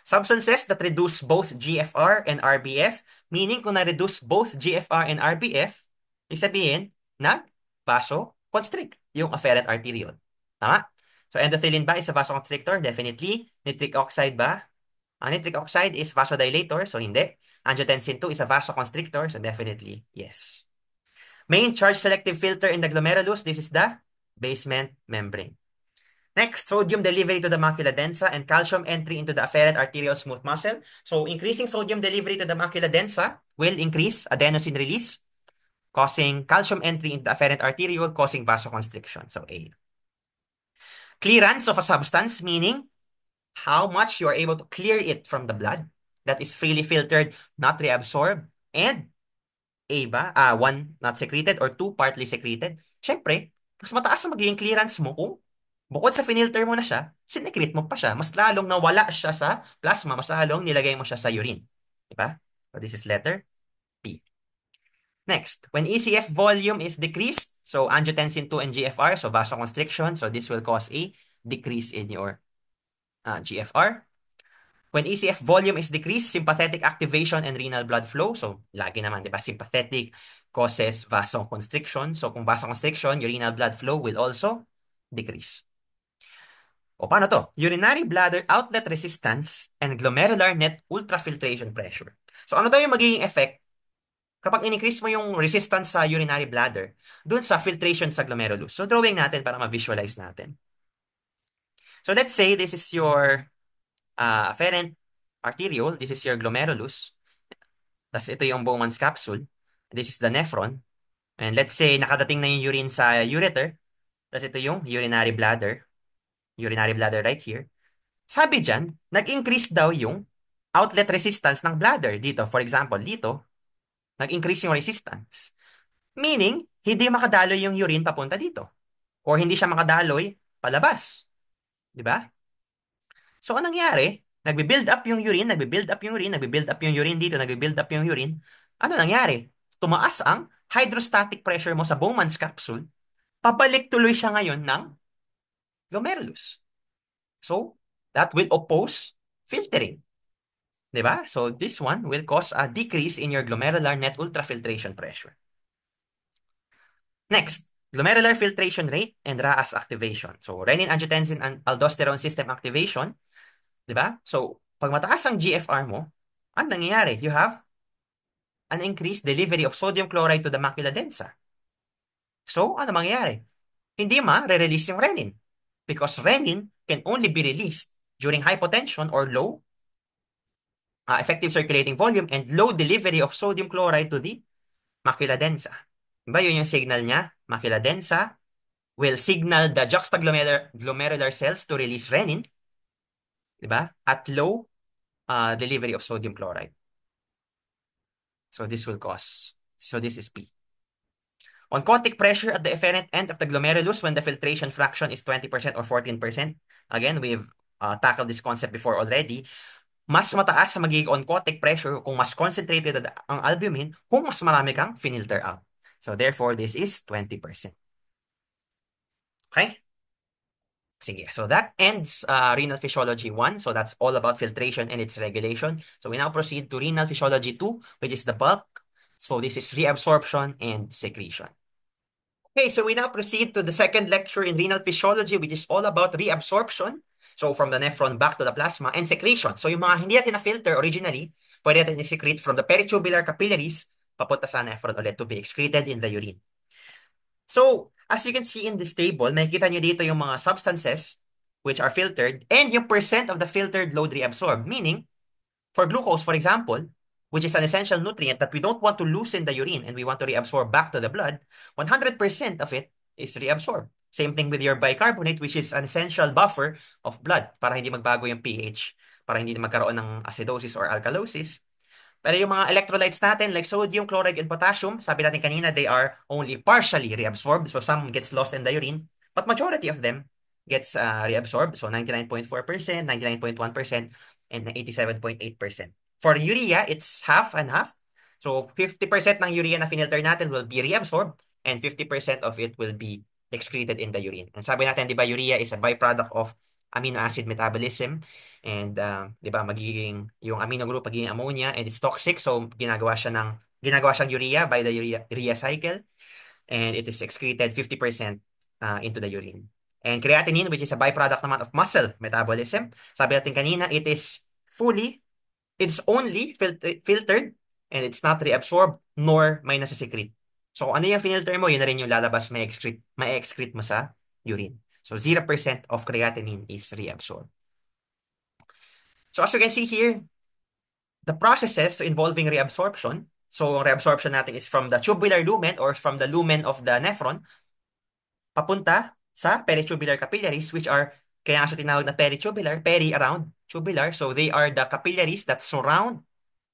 Substances that reduce both GFR and RBF, meaning kung na-reduce both GFR and RBF, ibig sabihin, nag-vasoconstrict yung afferent arteriole. Tama? So, endothelin ba is a vasoconstrictor? Definitely. Nitric oxide ba? Ang nitric oxide is vasodilator, so hindi. Angiotensin 2 is a vasoconstrictor, so definitely yes. Main charge selective filter in the glomerulus, this is the basement membrane. Next, sodium delivery to the macula densa and calcium entry into the afferent arterial smooth muscle. So, increasing sodium delivery to the macula densa will increase adenosine release, causing calcium entry into the afferent arteriole, causing vasoconstriction. So, A. Clearance of a substance, meaning how much you are able to clear it from the blood that is freely filtered, not reabsorbed, and A ba? One, not secreted, or two, partly secreted. Siyempre, mas mataas ang magiging clearance mo kung bukod sa finilter mo na siya, sinecrete mo pa siya. Mas lalong nawala siya sa plasma, mas lalong nilagay mo siya sa urine. Diba? So this is letter P. Next, when ECF volume is decreased, so angiotensin 2 and GFR, so vasoconstriction, so this will cause a decrease in your GFR. When ECF volume is decreased, sympathetic activation and renal blood flow. So, lagi naman, di ba? Sympathetic causes vasoconstriction. So, kung vasoconstriction, your renal blood flow will also decrease. O, paano to? Urinary bladder outlet resistance and glomerular net ultrafiltration pressure. So, ano daw yung magiging effect kapag in-increase mo yung resistance sa urinary bladder dun sa filtration sa glomerulus? So, drawing natin para ma-visualize natin. So, let's say this is your afferent arteriole, this is your glomerulus, tapos ito yung Bowman's capsule, this is the nephron, and let's say nakadating na yung urine sa ureter, tapos ito yung urinary bladder right here. Sabi dyan, nag-increase daw yung outlet resistance ng bladder dito. For example, dito, nag-increase yung resistance. Meaning, hindi makadaloy yung urine papunta dito. Or hindi siya makadaloy palabas. Di ba? So, anong nangyari? Nagbe-build up yung urine, nagbe-build up yung urine, nagbe-build up yung urine dito, nagbe-build up yung urine. Ano nangyari? Tumaas ang hydrostatic pressure mo sa Bowman's capsule. Pabalik tuloy siya ngayon ng glomerulus. So, that will oppose filtering. Diba? So, this one will cause a decrease in your glomerular net ultrafiltration pressure. Next, glomerular filtration rate and RAAS activation. So, renin-angiotensin and aldosterone system activation. Diba? So, pag mataas ang GFR mo, ano nangyayari? You have an increased delivery of sodium chloride to the macula densa. So, ano mangyayari? Hindi re-release yung renin. Because renin can only be released during hypotension or low effective circulating volume and low delivery of sodium chloride to the macula densa. Diba yun yung signal niya? Macula densa will signal the juxtaglomerular cells to release renin. di ba? At low delivery of sodium chloride. So this will cause, so this is P. Oncotic pressure at the efferent end of the glomerulus when the filtration fraction is 20% or 14%. Again, we've tackled this concept before already. Mas mataas sa magiging oncotic pressure kung mas concentrated ang albumin kung mas marami kang finilter out. So therefore, this is 20%. Okay? Sige. So that ends renal physiology 1. So that's all about filtration and its regulation. So we now proceed to renal physiology 2, which is the bulk. So this is reabsorption and secretion. Okay, so we now proceed to the second lecture in renal physiology, which is all about reabsorption. So from the nephron back to the plasma and secretion. So yung mga hindi natin na-filter originally, pwede natin i-secrete from the peritubular capillaries papunta sa nephron ulit to be excreted in the urine. So, as you can see in this table, makikita nyo dito yung mga substances which are filtered and yung percent of the filtered load reabsorbed. Meaning, for glucose, for example, which is an essential nutrient that we don't want to lose in the urine and we want to reabsorb back to the blood, 100% of it is reabsorbed. Same thing with your bicarbonate, which is an essential buffer of blood para hindi magbago yung pH, para hindi magkaroon ng acidosis or alkalosis. Pero yung mga electrolytes natin, like sodium, chloride, and potassium, sabi natin kanina, they are only partially reabsorbed. So some gets lost in the urine, but majority of them gets reabsorbed. So 99.4%, 99.1%, and 87.8%. For urea, it's half and half. So 50% ng urea na finilter natin will be reabsorbed and 50% of it will be excreted in the urine. And sabi natin, di ba, urea is a byproduct of amino acid metabolism. And, di ba, magiging, yung amino group magiging ammonia and it's toxic. So, ginagawa siyang urea by the urea cycle. And it is excreted 50% into the urine. And creatinine, which is a byproduct naman of muscle metabolism. Sabi natin kanina, it's only filtered and it's not reabsorbed nor may nasa-secrete. So, kung ano yung finilter mo, yun na rin yung lalabas, may excrete mo sa urine. So 0% of creatinine is reabsorbed. So as you can see here, the processes involving reabsorption, so reabsorption natin is from the tubular lumen or from the lumen of the nephron, papunta sa peritubular capillaries, which are, kaya nga siya tinawag na peritubular, peri around, tubular, so they are the capillaries that surround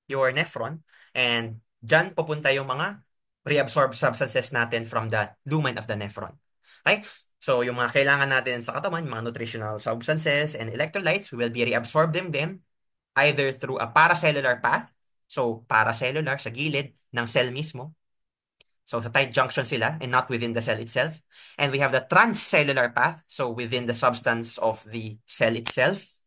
your nephron, and dyan pupunta yung mga reabsorbed substances natin from the lumen of the nephron. Okay? So, yung mga kailangan natin sa katawan, yung mga nutritional substances and electrolytes, we will be reabsorbing them either through a paracellular path, so paracellular sa gilid ng cell mismo. So, sa tight junction sila and not within the cell itself. And we have the transcellular path, so within the substance of the cell itself.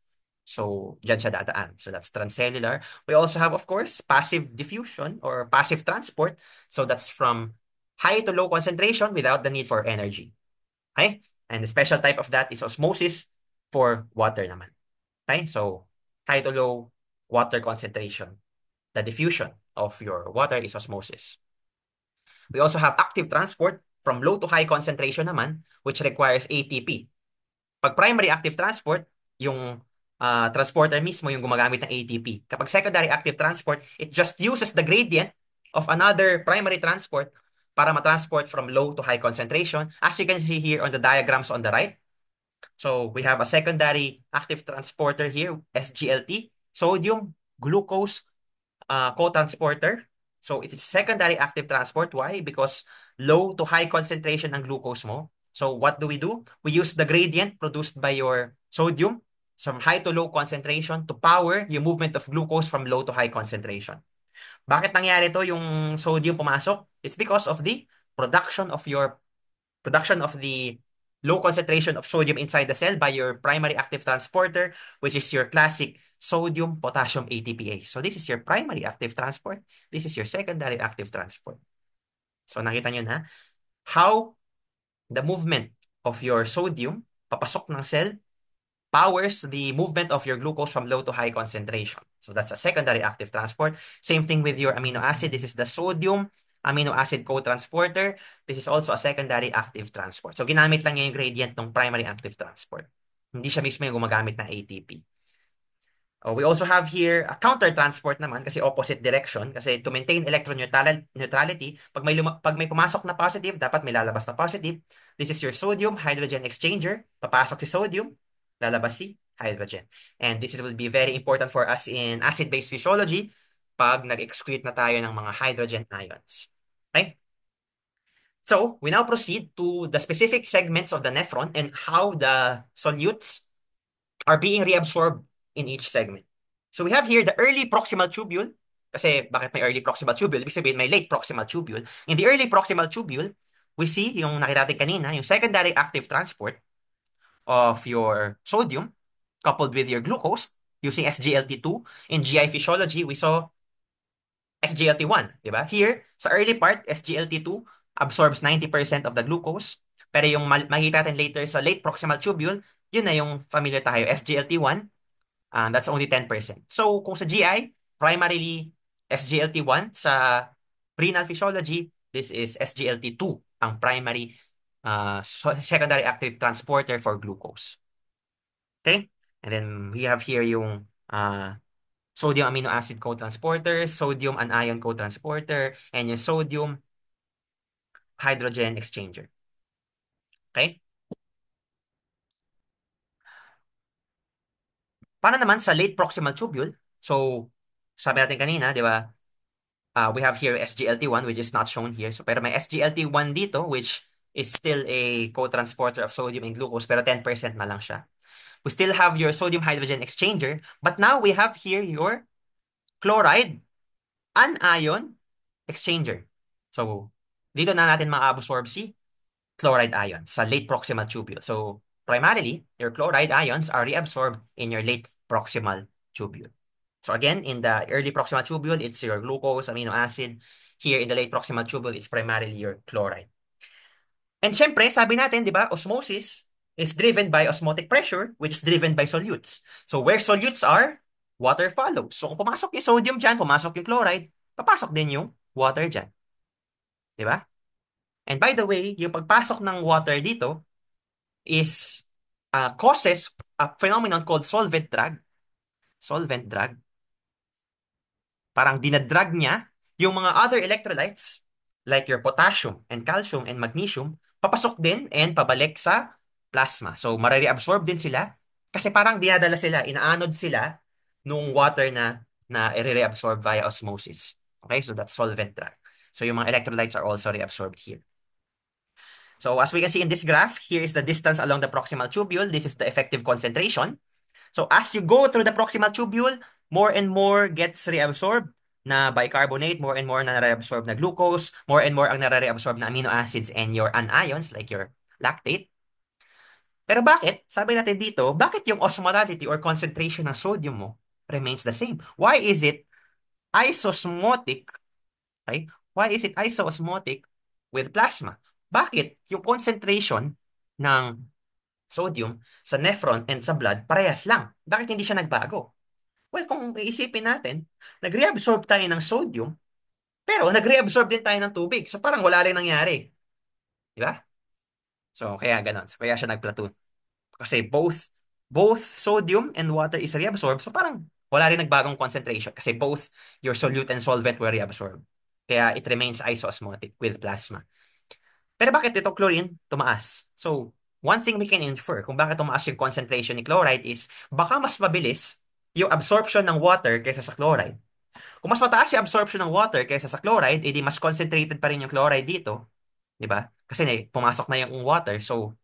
So, dyan siya dadaan. So, that's transcellular. We also have, of course, passive diffusion or passive transport. So, that's from high to low concentration without the need for energy. Okay? And the special type of that is osmosis for water naman. Okay? So, high to low water concentration. The diffusion of your water is osmosis. We also have active transport from low to high concentration naman, which requires ATP. Pag primary active transport, yung transporter mismo yung gumagamit ng ATP. Kapag secondary active transport, it just uses the gradient of another primary transport para matransport from low to high concentration. As you can see here on the diagrams on the right. So we have a secondary active transporter here, SGLT, sodium, glucose, co-transporter. So it is secondary active transport. Why? Because low to high concentration ng glucose mo. So what do? We use the gradient produced by your sodium from high to low concentration to power yung movement of glucose from low to high concentration. Bakit nangyari to yung sodium pumasok? It's because of the production of the low concentration of sodium inside the cell by your primary active transporter, which is your classic sodium potassium ATPase. So this is your primary active transport. This is your secondary active transport. So nakita nyo na how the movement of your sodium papasok ng cell powers the movement of your glucose from low to high concentration. So that's a secondary active transport. Same thing with your amino acid. This is the sodium amino acid co-transporter. This is also a secondary active transport. So ginamit lang niya yung gradient ng primary active transport. Hindi siya mismo yung gumagamit ng ATP. We also have here a counter-transport naman kasi opposite direction. Kasi to maintain electroneutrality, pag may pumasok na positive, dapat may lalabas na positive. This is your sodium hydrogen exchanger. Papasok si sodium, lalabas si hydrogen. And this will be very important for us in acid-base physiology pag nag-excrete na tayo ng mga hydrogen ions. Okay? So, we now proceed to the specific segments of the nephron and how the solutes are being reabsorbed in each segment. So, we have here the early proximal tubule. Kasi bakit may early proximal tubule? Ibig sabihin may late proximal tubule. In the early proximal tubule, we see yung nakita natin kanina, yung secondary active transport of your sodium coupled with your glucose using SGLT2. In GI physiology, we saw SGLT1, di ba? Here, sa early part, SGLT2 absorbs 90% of the glucose. Pero yung makikita natin later sa late proximal tubule, yun na yung familiar tayo, SGLT1, that's only 10%. So, kung sa GI, primarily SGLT1, sa renal physiology, this is SGLT2, ang primary secondary active transporter for glucose. Okay? And then we have here yung sodium amino acid co-transporter, sodium anion co-transporter, and yung sodium hydrogen exchanger. Okay? Para naman sa late proximal tubule, so sabi natin kanina, di ba, we have here SGLT1 which is not shown here. So pero may SGLT1 dito which is still a co-transporter of sodium and glucose pero 10% na lang siya. We still have your sodium hydrogen exchanger, but now we have here your chloride anion exchanger. So, dito na natin ma-absorb si chloride ions sa late proximal tubule. So, primarily, your chloride ions are reabsorbed in your late proximal tubule. So again, in the early proximal tubule, it's your glucose, amino acid. Here in the late proximal tubule, it's primarily your chloride. And syempre, sabi natin, di ba, osmosis is driven by osmotic pressure, which is driven by solutes. So where solutes are, water follows. So kung pumasok yung sodium dyan, pumasok yung chloride, papasok din yung water dyan. Di ba? And by the way, yung pagpasok ng water dito is causes a phenomenon called solvent drag. Solvent drag. Parang dinadrag niya yung mga other electrolytes like your potassium and calcium and magnesium papasok din and pabalik sa plasma. So, marireabsorb din sila kasi parang dinadala sila, inaanod sila nung water na i-reabsorb via osmosis. Okay? So, that's solvent drag. So, yung mga electrolytes are also reabsorbed here. So, as we can see in this graph, here is the distance along the proximal tubule. This is the effective concentration. So as you go through the proximal tubule, more and more gets reabsorbed na bicarbonate, more and more na nare-absorb na glucose, more and more ang nare-absorb na amino acids and your anions like your lactate. Pero bakit? Sabi natin dito, bakit yung osmolality or concentration ng sodium mo remains the same? Why is it isosmotic? Okay? Why is it isosmotic with plasma? Bakit yung concentration ng sodium sa nephron and sa blood parehas lang? Bakit hindi siya nagbago? Well, kung iisipin natin, nag-reabsorb tayo ng sodium, pero nag-reabsorb din tayo ng tubig. So parang wala rin nangyari. Di ba? So kaya ganon. So, kaya siya nag-platoon. Kasi both sodium and water is reabsorbed. So parang wala rin nagbagong concentration. Kasi both your solute and solvent were reabsorbed. Kaya it remains isoosmotic with plasma. Pero bakit ito chlorine tumaas? So, one thing we can infer kung bakit tumaas yung concentration ni chloride is baka mas mabilis yung absorption ng water kaysa sa chloride. Kung mas mataas yung absorption ng water kaysa sa chloride, edi mas concentrated pa rin yung chloride dito. Di ba? Kasi pumasok na yung water. So,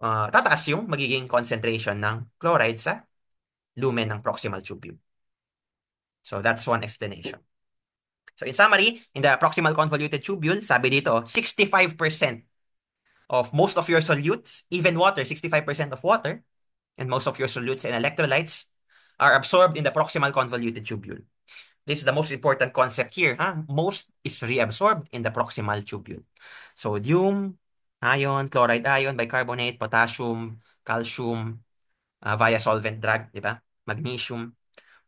tataas yung magiging concentration ng chloride sa lumen ng proximal tubule. So, that's one explanation. So, in summary, in the proximal convoluted tubule, sabi dito, 65% of most of your solutes, even water, 65% of water, and most of your solutes and electrolytes are absorbed in the proximal convoluted tubule. This is the most important concept here. Most is reabsorbed in the proximal tubule. Sodium, ion, chloride ion, bicarbonate, potassium, calcium, via solvent drag, di ba? Magnesium,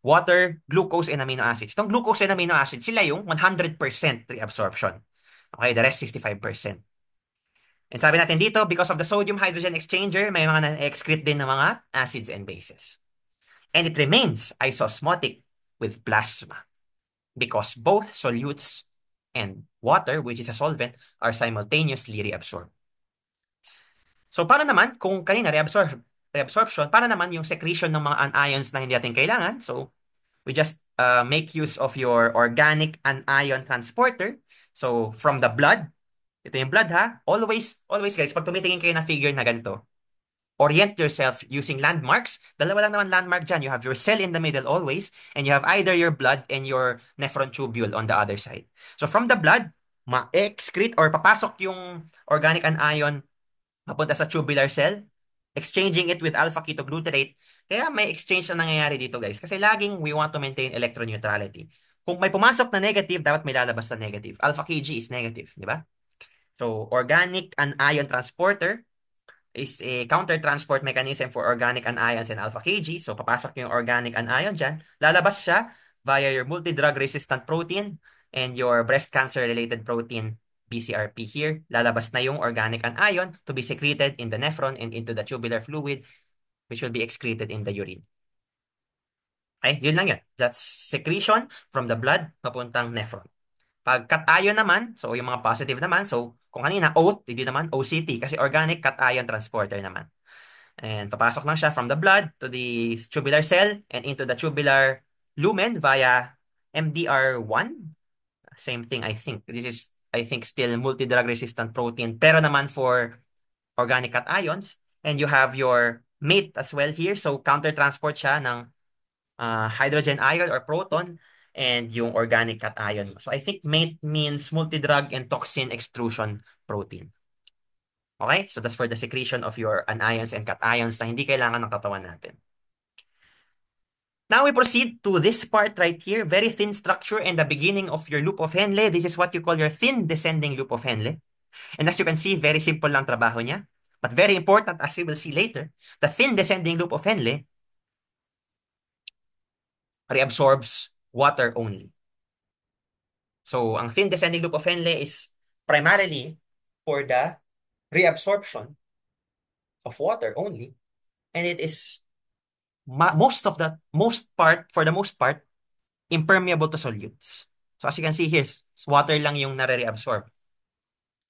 water, glucose, and amino acids. Itong glucose and amino acids, sila yung 100% reabsorption. Okay, the rest 65%. And sabi natin dito, because of the sodium-hydrogen exchanger, may mga na-excrete din ng mga acids and bases. And it remains isosmotic with plasma because both solutes and water, which is a solvent, are simultaneously reabsorbed. So, paano naman kung kanina reabsorb reabsorption para naman yung secretion ng mga anions na hindi natin kailangan. So, we just make use of your organic anion transporter. So, from the blood, ito yung blood ha. Always, always guys, pag tumitingin kayo na figure na ganito, orient yourself using landmarks. Dalawa lang naman landmark dyan. You have your cell in the middle always, and you have either your blood and your nephron tubule on the other side. So from the blood, ma-excrete or papasok yung organic anion papunta sa tubular cell, exchanging it with alpha ketoglutarate. Kaya may exchange na nangyayari dito guys. Kasi laging we want to maintain electroneutrality. Kung may pumasok na negative, dapat may lalabas na negative. Alpha Kg is negative, di ba? So, organic anion transporter is a counter-transport mechanism for organic anions and alpha Kg. So, papasok yung organic anion dyan. Lalabas siya via your multi-drug resistant protein and your breast cancer-related protein, BCRP here. Lalabas na yung organic anion to be secreted in the nephron and into the tubular fluid, which will be excreted in the urine. Okay, yun lang yun. That's secretion from the blood papuntang nephron. Pag cation naman, so yung mga positive naman, so kung kanina OAT, hindi naman OCT kasi organic cation transporter naman. And papasok lang siya from the blood to the tubular cell and into the tubular lumen via MDR1. Same thing, I think. This is, I think, still multi-drug resistant protein, pero naman for organic cations. And you have your mate as well here. So counter-transport siya ng hydrogen ion or proton and yung organic cation. So I think mate means multi-drug and toxin extrusion protein. Okay? So that's for the secretion of your anions and cations na hindi kailangan ng katawan natin. Now we proceed to this part right here, very thin structure and the beginning of your loop of Henle. This is what you call your thin descending loop of Henle. And as you can see, very simple lang trabaho niya. But very important, as we will see later, the thin descending loop of Henle reabsorbs water only. So, ang thin descending loop of Henle is primarily for the reabsorption of water only. And it is for the most part, impermeable to solutes. So, as you can see here, water lang yung nare-reabsorb.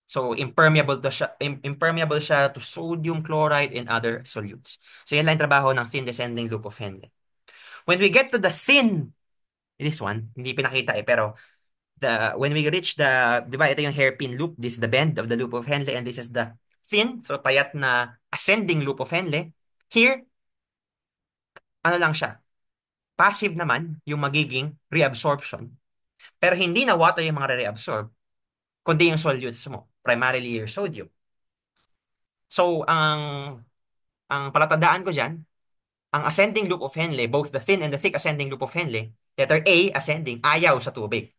So, impermeable siya to sodium chloride and other solutes. So, yan lang yung trabaho ng thin descending loop of Henle. When we get to the thin, this one, hindi pinakita pero when we reach di ba, ito yung hairpin loop, this is the bend of the loop of Henle, and this is the thin, so payat na ascending loop of Henle. Here, ano lang siya, passive naman yung magiging reabsorption. Pero hindi na water yung mga reabsorb, kundi yung solutes mo, primarily your sodium. So, ang palatandaan ko dyan, ang ascending loop of Henle, both the thin and the thick ascending loop of Henle, letter A, ascending, ayaw sa tubig.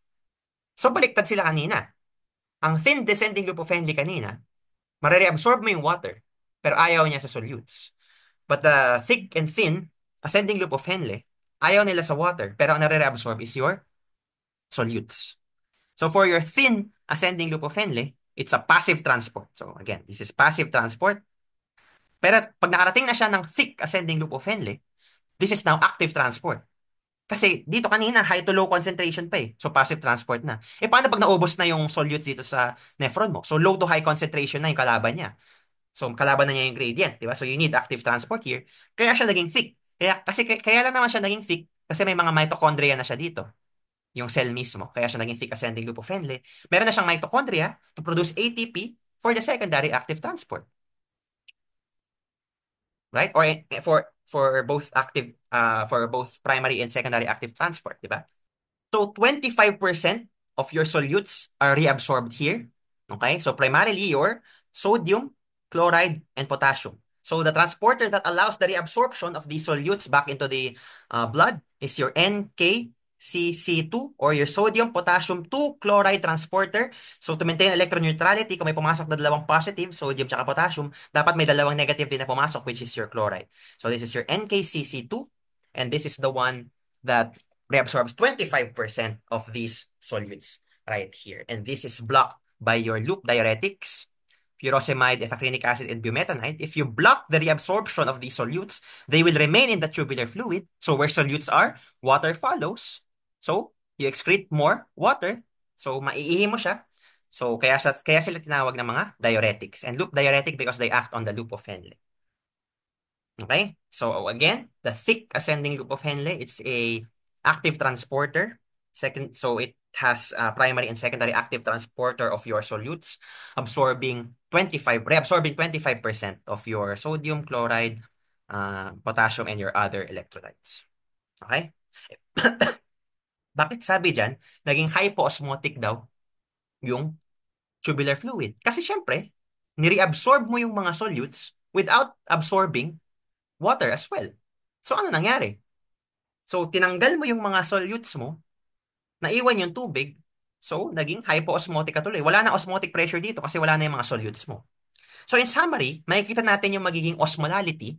So, baliktad sila kanina. Ang thin descending loop of Henle kanina, marireabsorb mo yung water, pero ayaw niya sa solutes. But the thick and thin ascending loop of Henle, ayaw nila sa water, pero ang nare-reabsorb is your solutes. So for your thin ascending loop of Henle, it's a passive transport. So again, this is passive transport. Pero pag nakarating na siya ng thick ascending loop of Henle, this is now active transport. Kasi dito kanina, high to low concentration pa eh. So passive transport na. Eh paano pag naubos na yung solutes dito sa nephron mo? So low to high concentration na yung kalaban niya. So kalaban na niya yung gradient, di ba? So you need active transport here. Kaya siya naging thick. Kaya lang naman siya naging thick kasi may mga mitochondria na siya dito. Yung cell mismo. Kaya siya naging thick ascending loop of Henle. Meron na siyang mitochondria to produce ATP for the secondary active transport. Right? Or for both primary and secondary active transport, di ba? So 25% of your solutes are reabsorbed here. Okay? So primarily your sodium, chloride, and potassium. So the transporter that allows the reabsorption of these solutes back into the blood is your NKCC2 or your sodium potassium 2 chloride transporter. So to maintain electroneutrality, kung may pumasok na dalawang positive, sodium at potassium, dapat may dalawang negative din na pumasok, which is your chloride. So this is your NKCC2, and this is the one that reabsorbs 25% of these solutes right here. And this is blocked by your loop diuretics, furosemide, ethacrylic acid, and bumetanide. If you block the reabsorption of these solutes, they will remain in the tubular fluid. So where solutes are, water follows. So you excrete more water. So maiihi mo siya. So kaya sila tinawag ng mga diuretics. And loop diuretic because they act on the loop of Henle. Okay? So again, the thick ascending loop of Henle, it's a active transporter. Second, so it has a primary and secondary active transporter of your solutes, reabsorbing 25% of your sodium, chloride, potassium, and your other electrolytes. Okay? Bakit sabi dyan, naging hypoosmotic daw yung tubular fluid? Kasi syempre, nireabsorb mo yung mga solutes without absorbing water as well. So ano nangyari? So tinanggal mo yung mga solutes mo, naiwan yung tubig, so naging hypoosmotic ka tuloy. Wala na osmotic pressure dito kasi wala na yung mga solutes mo. So in summary, makikita natin yung magiging osmolality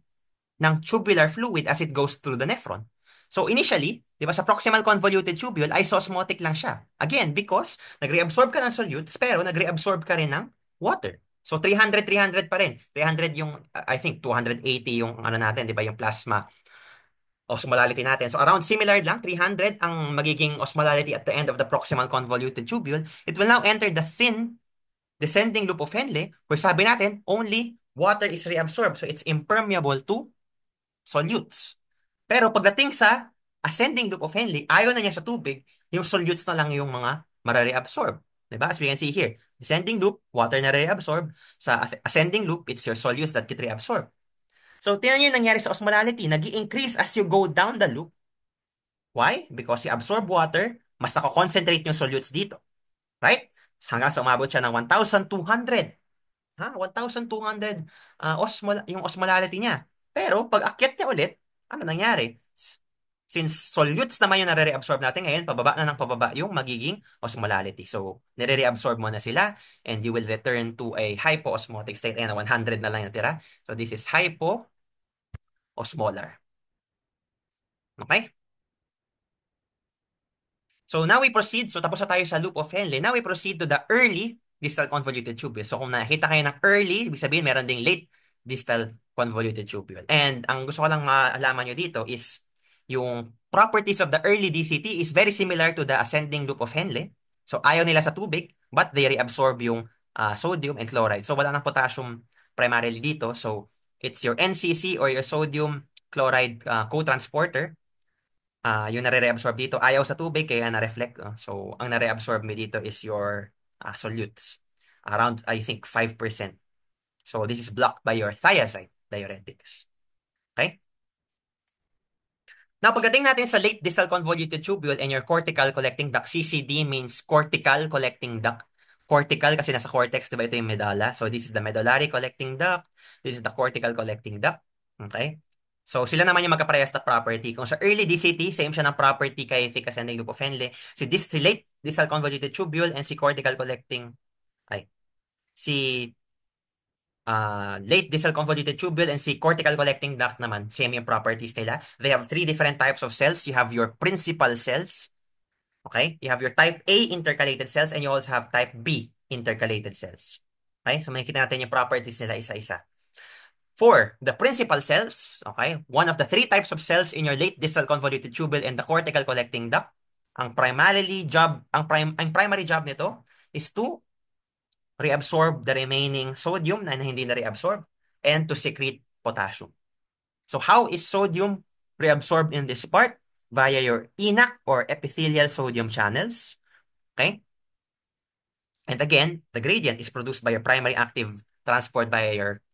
ng tubular fluid as it goes through the nephron. So initially, di ba sa proximal convoluted tubule, isosmotic lang siya. Again, because nagreabsorb ka ng solutes, pero nagreabsorb ka rin ng water. So 300, 300 pa rin. 300 yung, I think 280 yung ano natin, di ba, yung plasma osmolality natin. So around similar lang, 300 ang magiging osmolality at the end of the proximal convoluted tubule. It will now enter the thin descending loop of Henle, where sabi natin, only water is reabsorbed. So it's impermeable to solutes. Pero pagdating sa ascending loop of Henle, ayaw na niya sa tubig, yung solutes na lang yung mga mare-reabsorb. Diba? As we can see here, descending loop, water na re-absorb. Sa ascending loop, it's your solutes that get reabsorbed. So, tingnan nyo yung nangyari sa osmolality. Nag-i-increase as you go down the loop. Why? Because you absorb water, mas nako-concentrate yung solutes dito. Right? Hanggang sa umabot siya ng 1,200. 1,200 yung osmolality niya. Pero pag akyat niya ulit, ano nangyari? Since solutes naman yung nare-reabsorb natin ngayon, pababa na ng pababa yung magiging osmolality. So, nire-reabsorb mo na sila and you will return to a hypoosmotic state. Ayan, 100 na lang yung tira. So, this is hypoosmolar. Okay? So now we proceed. So tapos na tayo sa loop of Henle. Now we proceed to the early distal convoluted tubule. So kung nakita kayo ng early, ibig sabihin meron ding late distal convoluted tubule. And ang gusto ko lang malaman nyo dito is yung properties of the early DCT is very similar to the ascending loop of Henle. So ayaw nila sa tubig, but they reabsorb yung sodium and chloride. So wala nang potassium primarily dito. So it's your NCC or your sodium chloride co-transporter yung nare-reabsorb dito. Ayaw sa tubig, kaya na-reflect. So, ang nare-absorb mo dito is your solutes. Around, I think, 5%. So, this is blocked by your thiazide diuretics. Okay? Now, pagdating natin sa late distal convoluted tubule and your cortical collecting duct, CCD means cortical collecting duct. Cortical kasi nasa cortex, diba ito yung medulla. So, this is the medullary collecting duct. This is the cortical collecting duct. Okay? So, sila naman yung magkaparehas na property. Kung sa early DCT, same siya ng property kay thick ascending loop of Henle. Si late distal convoluted tubule and si cortical collecting, ay, si late distal convoluted tubule and si cortical collecting duct naman, same yung properties nila. They have three different types of cells. You have your principal cells, okay? You have your type A intercalated cells and you also have type B intercalated cells. Okay? So makikita natin yung properties nila isa-isa. For the principal cells, okay, one of the three types of cells in your late distal convoluted tubule and the cortical collecting duct, ang primary job nito is to reabsorb the remaining sodium na hindi na reabsorb and to secrete potassium. So how is sodium reabsorbed in this part? Via your ENaC or epithelial sodium channels. Okay? And again, the gradient is produced by your primary active transport via your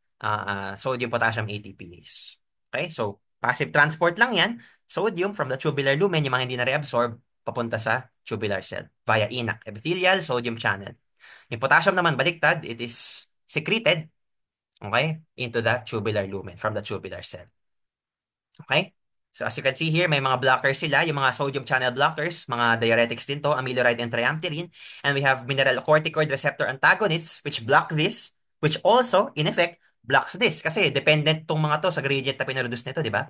sodium-potassium ATPase. Okay? So, passive transport lang yan. Sodium from the tubular lumen, yung mga hindi na reabsorb, papunta sa tubular cell via ENaC, epithelial sodium channel. Yung potassium naman baliktad, it is secreted, okay, into the tubular lumen from the tubular cell. Okay? So as you can see here, may mga blockers sila, yung mga sodium channel blockers, mga diuretics din to, amiloride and triamterene. And we have mineralocorticoid receptor antagonists which block this, which also, in effect, blocks this. Kasi dependent tong mga to sa gradient na pinroduce nito, di ba?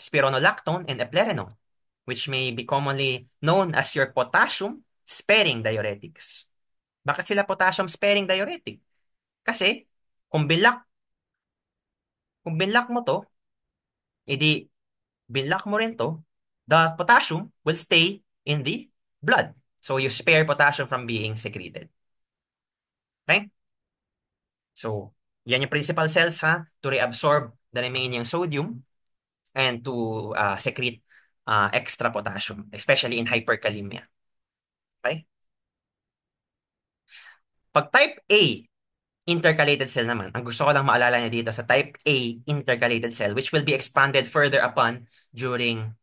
Spironolactone and eplerenone, which may be commonly known as your potassium-sparing diuretics. Bakit sila potassium-sparing diuretic? Kasi, kung binlock, kung binlock mo to, edi binlock mo rin to, the potassium will stay in the blood. So you spare potassium from being secreted. Okay? So, yan yung principal cells ha, to reabsorb the remaining sodium and to secrete extra potassium, especially in hyperkalemia. Okay? Pag type A, intercalated cell naman, ang gusto ko lang maalala niyo dito sa type A intercalated cell, which will be expanded further upon during,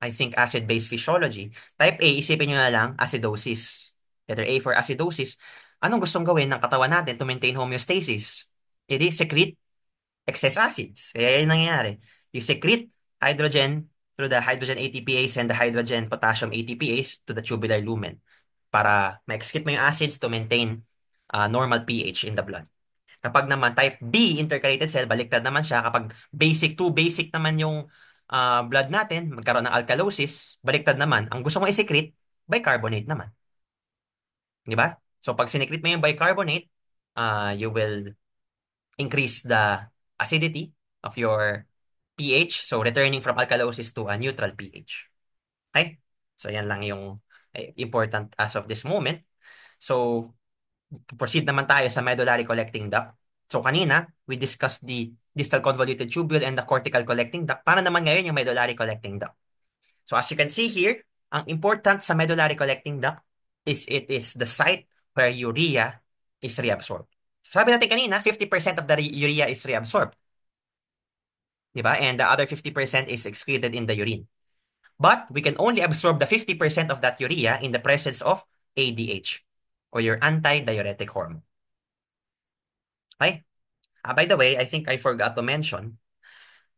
I think, acid-base physiology. Type A, isipin nyo na lang, acidosis. Letter A for acidosis. Anong gustong gawin ng katawan natin to maintain homeostasis? Hindi, secrete excess acids. Kaya yun nangyayari. You secrete hydrogen through the hydrogen ATPase and the hydrogen potassium ATPase to the tubular lumen para ma-excrete mo yung acids to maintain normal pH in the blood. Kapag naman type B intercalated cell, baliktad naman siya. Kapag too basic naman yung blood natin, magkaroon ng alkalosis, baliktad naman. Ang gusto mong i-secrete, bicarbonate naman. Di ba? So pag sinecrete mo yung bicarbonate, you will increase the acidity of your pH. So returning from alkalosis to a neutral pH. Okay? So yan lang yung important as of this moment. So proceed naman tayo sa medullary collecting duct. So kanina, we discussed the distal convoluted tubule and the cortical collecting duct. Paano naman ngayon yung medullary collecting duct? So as you can see here, ang important sa medullary collecting duct is it is the site where urea is reabsorbed. So sabi natin kanina, 50% of the urea is reabsorbed. Diba? And the other 50% is excreted in the urine. But we can only absorb the 50% of that urea in the presence of ADH, or your antidiuretic hormone. Okay? By the way, I think I forgot to mention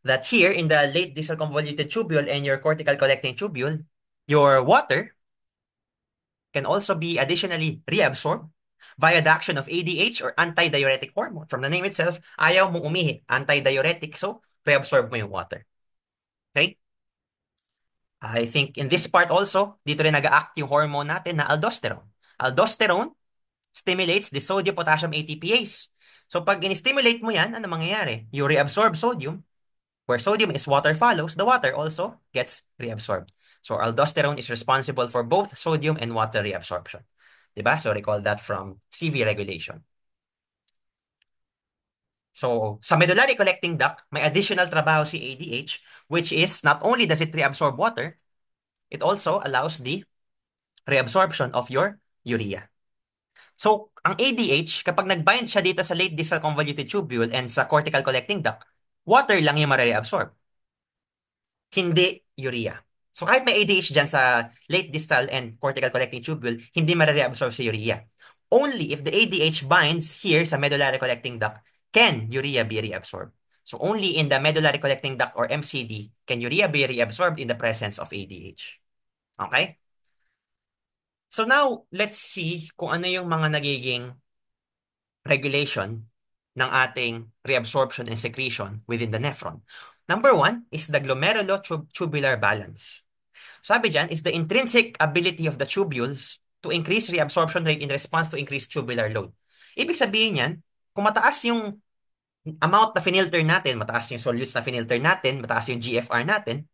that here in the late distal convoluted tubule and your cortical collecting tubule, your water can also be additionally reabsorbed via the action of ADH or antidiuretic hormone. From the name itself, ayaw mong umihi, antidiuretic, so reabsorb mo yung water. Okay? I think in this part also, dito rin nag-act yung hormone natin na aldosterone. Aldosterone stimulates the sodium-potassium ATPase. So pag in-stimulate mo yan, ano mangyayari? You reabsorb sodium. Where sodium is, water follows. The water also gets reabsorbed. So aldosterone is responsible for both sodium and water reabsorption. Diba? So recall that from CV regulation. So sa medullary collecting duct, may additional trabaho si ADH, which is not only does it reabsorb water, it also allows the reabsorption of your urea. So, ang ADH, kapag nag-bind siya dito sa late distal convoluted tubule and sa cortical collecting duct, water lang yung ma-reabsorb, hindi urea. So, kahit may ADH dyan sa late distal and cortical collecting tubule, hindi ma-reabsorb si urea. Only if the ADH binds here sa medullary collecting duct, can urea be reabsorbed. So, only in the medullary collecting duct or MCD can urea be reabsorbed in the presence of ADH. Okay? So now, let's see kung ano yung mga nagiging regulation ng ating reabsorption and secretion within the nephron. Number one is the glomerulotubular balance. Sabi dyan is the intrinsic ability of the tubules to increase reabsorption rate in response to increased tubular load. Ibig sabihin yan, kung mataas yung amount na finilter natin, mataas yung solutes na finilter natin, mataas yung GFR natin,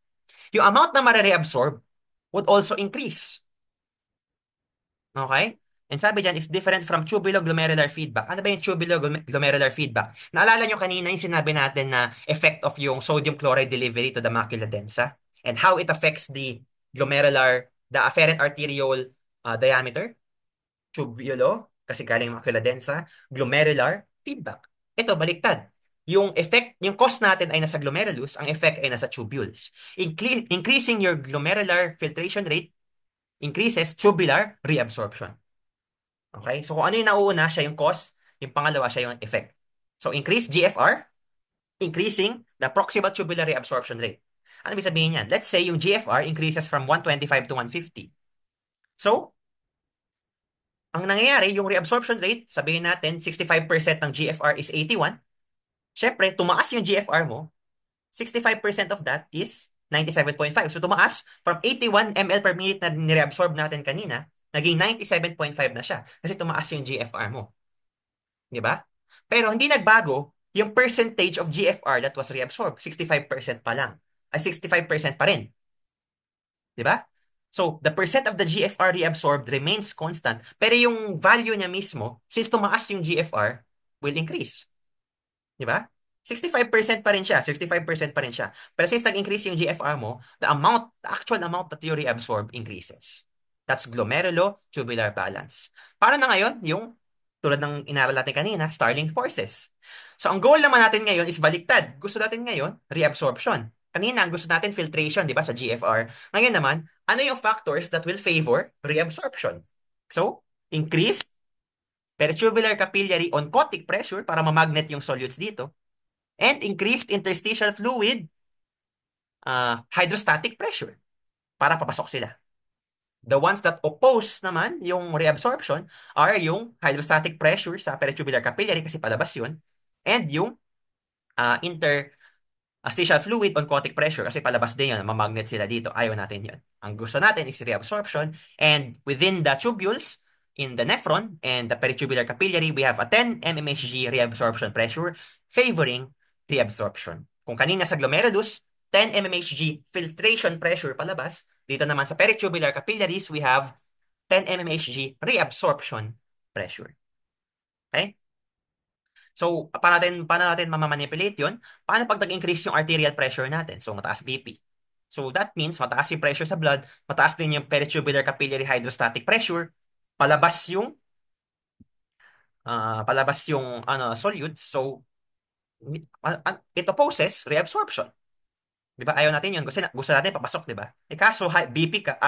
yung amount na mare-reabsorb would also increase. Okay? And sabi dyan is different from tubuloglomerular feedback. Ano ba yung tubuloglomerular feedback? Naalala nyo kanina yung sinabi natin na effect of yung sodium chloride delivery to the macula densa and how it affects the afferent arteriole diameter, tubulo, kasi galing macula densa, glomerular feedback. Ito, baliktad. Yung effect, yung cause natin ay nasa glomerulus, ang effect ay nasa tubules. Increasing your glomerular filtration rate increases tubular reabsorption. Okay? So kung ano yung nauuna, siya yung cause, yung pangalawa, siya yung effect. So increase GFR, increasing the proximal tubular reabsorption rate. Ano ibig sabihin yan? Let's say yung GFR increases from 125 to 150. So, ang nangyayari, yung reabsorption rate, sabihin natin, 65% ng GFR is 81. Siyempre, tumaas yung GFR mo, 65% of that is 97.5. So tumaas from 81 ml per minute na nireabsorb natin kanina, naging 97.5 na siya kasi tumaas yung GFR mo. Di ba? Pero hindi nagbago yung percentage of GFR that was reabsorbed. 65% pa lang. Ay, 65% pa rin. Di ba? So, the percent of the GFR reabsorbed remains constant. Pero yung value niya mismo, since tumaas yung GFR, will increase. Di ba? 65% pa rin siya. 65% pa rin siya. Pero since nag-increase yung GFR mo, the actual amount that you reabsorb increases. That's glomerulo-tubular balance. Para na ngayon, yung tulad ng inaral natin kanina, Starling forces. So, ang goal naman natin ngayon is baliktad. Gusto natin ngayon, reabsorption. Kanina, ang gusto natin filtration, di ba, sa GFR. Ngayon naman, ano yung factors that will favor reabsorption? So, increased peritubular capillary oncotic pressure para mamagnet yung solutes dito, and increased interstitial fluid hydrostatic pressure para papasok sila. The ones that oppose naman yung reabsorption are yung hydrostatic pressure sa peritubular capillary kasi palabas yun, and yung interstitial fluid oncotic pressure kasi palabas din yun, mamagnet sila dito. Ayaw natin yun. Ang gusto natin is reabsorption, and within the tubules, in the nephron and the peritubular capillary, we have a 10 mmHg reabsorption pressure favoring reabsorption. Kung kanina sa glomerulus, 10 mmHg filtration pressure palabas, dito naman sa peritubular capillaries, we have 10 mmHg reabsorption pressure. Okay? So, paano natin mamamanipulate yun? Paano pag nag-increase yung arterial pressure natin? So, mataas BP. So, that means mataas yung pressure sa blood, mataas din yung peritubular capillary hydrostatic pressure, palabas yung solutes. So, it opposes reabsorption. Di ba? Ayaw natin yun. Gusto natin papasok, di ba? Kaso BP ka,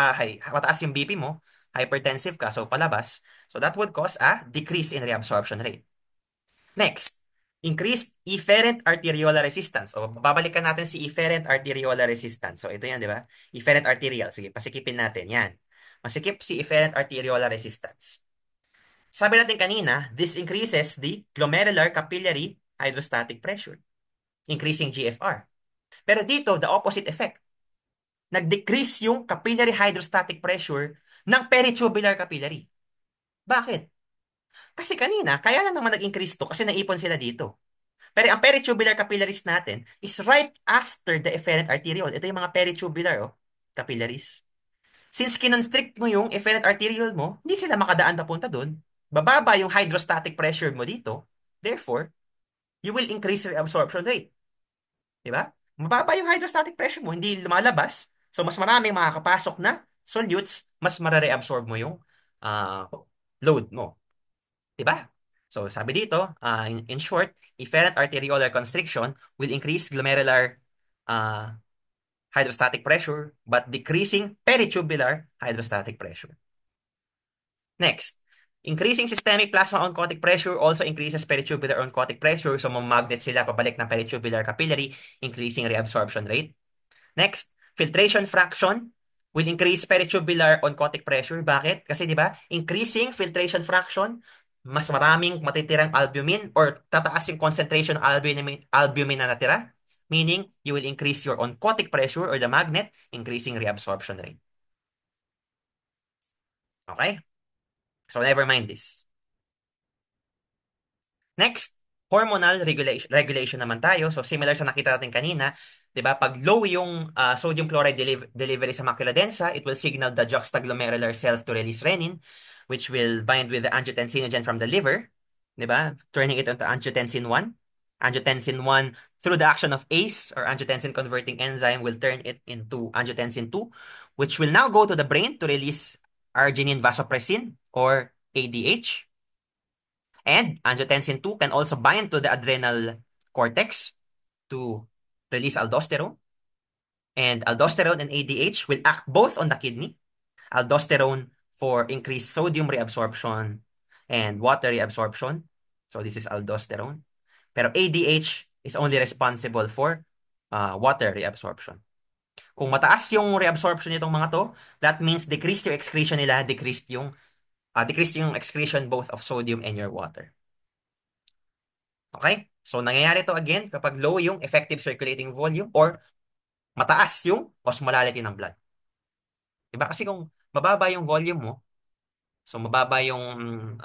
mataas yung BP mo, hypertensive ka, so palabas. So, that would cause a decrease in reabsorption rate. Next, increased efferent arteriolar resistance. O, babalikan natin si efferent arteriolar resistance. So, ito yan, di ba? Efferent arterial. Sige, pasikipin natin. Yan. Masikip si efferent arteriolar resistance. Sabi natin kanina, this increases the glomerular capillary hydrostatic pressure, increasing GFR. Pero dito, the opposite effect. Nag-decrease yung capillary hydrostatic pressure ng peritubular capillary. Bakit? Kasi kanina, kaya lang naman nag-increase to kasi naipon sila dito. Pero ang peritubular capillaries natin is right after the efferent arteriole. Ito yung mga peritubular capillaries. Since kinonstrict mo yung efferent arteriole mo, hindi sila makadaan papunta doon. Bababa yung hydrostatic pressure mo dito. Therefore, you will increase your absorption rate. Diba? Mababa yung hydrostatic pressure mo, hindi lumalabas. So, mas maraming makakapasok na solutes, mas marare-absorb mo yung uh, load mo. Diba? So, sabi dito, in short, efferent arteriolar constriction will increase glomerular uh, hydrostatic pressure but decreasing peritubular hydrostatic pressure. Next, increasing systemic plasma oncotic pressure also increases peritubular oncotic pressure. So, mamagnet sila pabalik ng peritubular capillary, increasing reabsorption rate. Next, filtration fraction will increase peritubular oncotic pressure. Bakit? Kasi di ba, increasing filtration fraction, mas maraming matitirang albumin or tataas yung concentration ng albumin na natira. Meaning, you will increase your oncotic pressure or the magnet, increasing reabsorption rate. Okay? So, never mind this. Next, hormonal regulation naman tayo. So similar sa nakita natin kanina, 'di ba? Pag low yung sodium chloride delivery sa macula densa, it will signal the juxtaglomerular cells to release renin, which will bind with the angiotensinogen from the liver, 'di ba? Turning it into angiotensin 1. Angiotensin 1 through the action of ACE or angiotensin converting enzyme will turn it into angiotensin 2, which will now go to the brain to release arginine vasopressin or ADH. And angiotensin 2 can also bind to the adrenal cortex to release aldosterone. And aldosterone and ADH will act both on the kidney. Aldosterone for increased sodium reabsorption and water reabsorption. So this is aldosterone. Pero ADH is only responsible for water reabsorption. Kung mataas yung reabsorption nitong mga to, that means decrease yung excretion nila, decrease yung excretion both of sodium and your water. Okay? So, nangyayari to again kapag low yung effective circulating volume or mataas yung osmolality ng blood. Diba? Kasi kung mababa yung volume mo, so mababa yung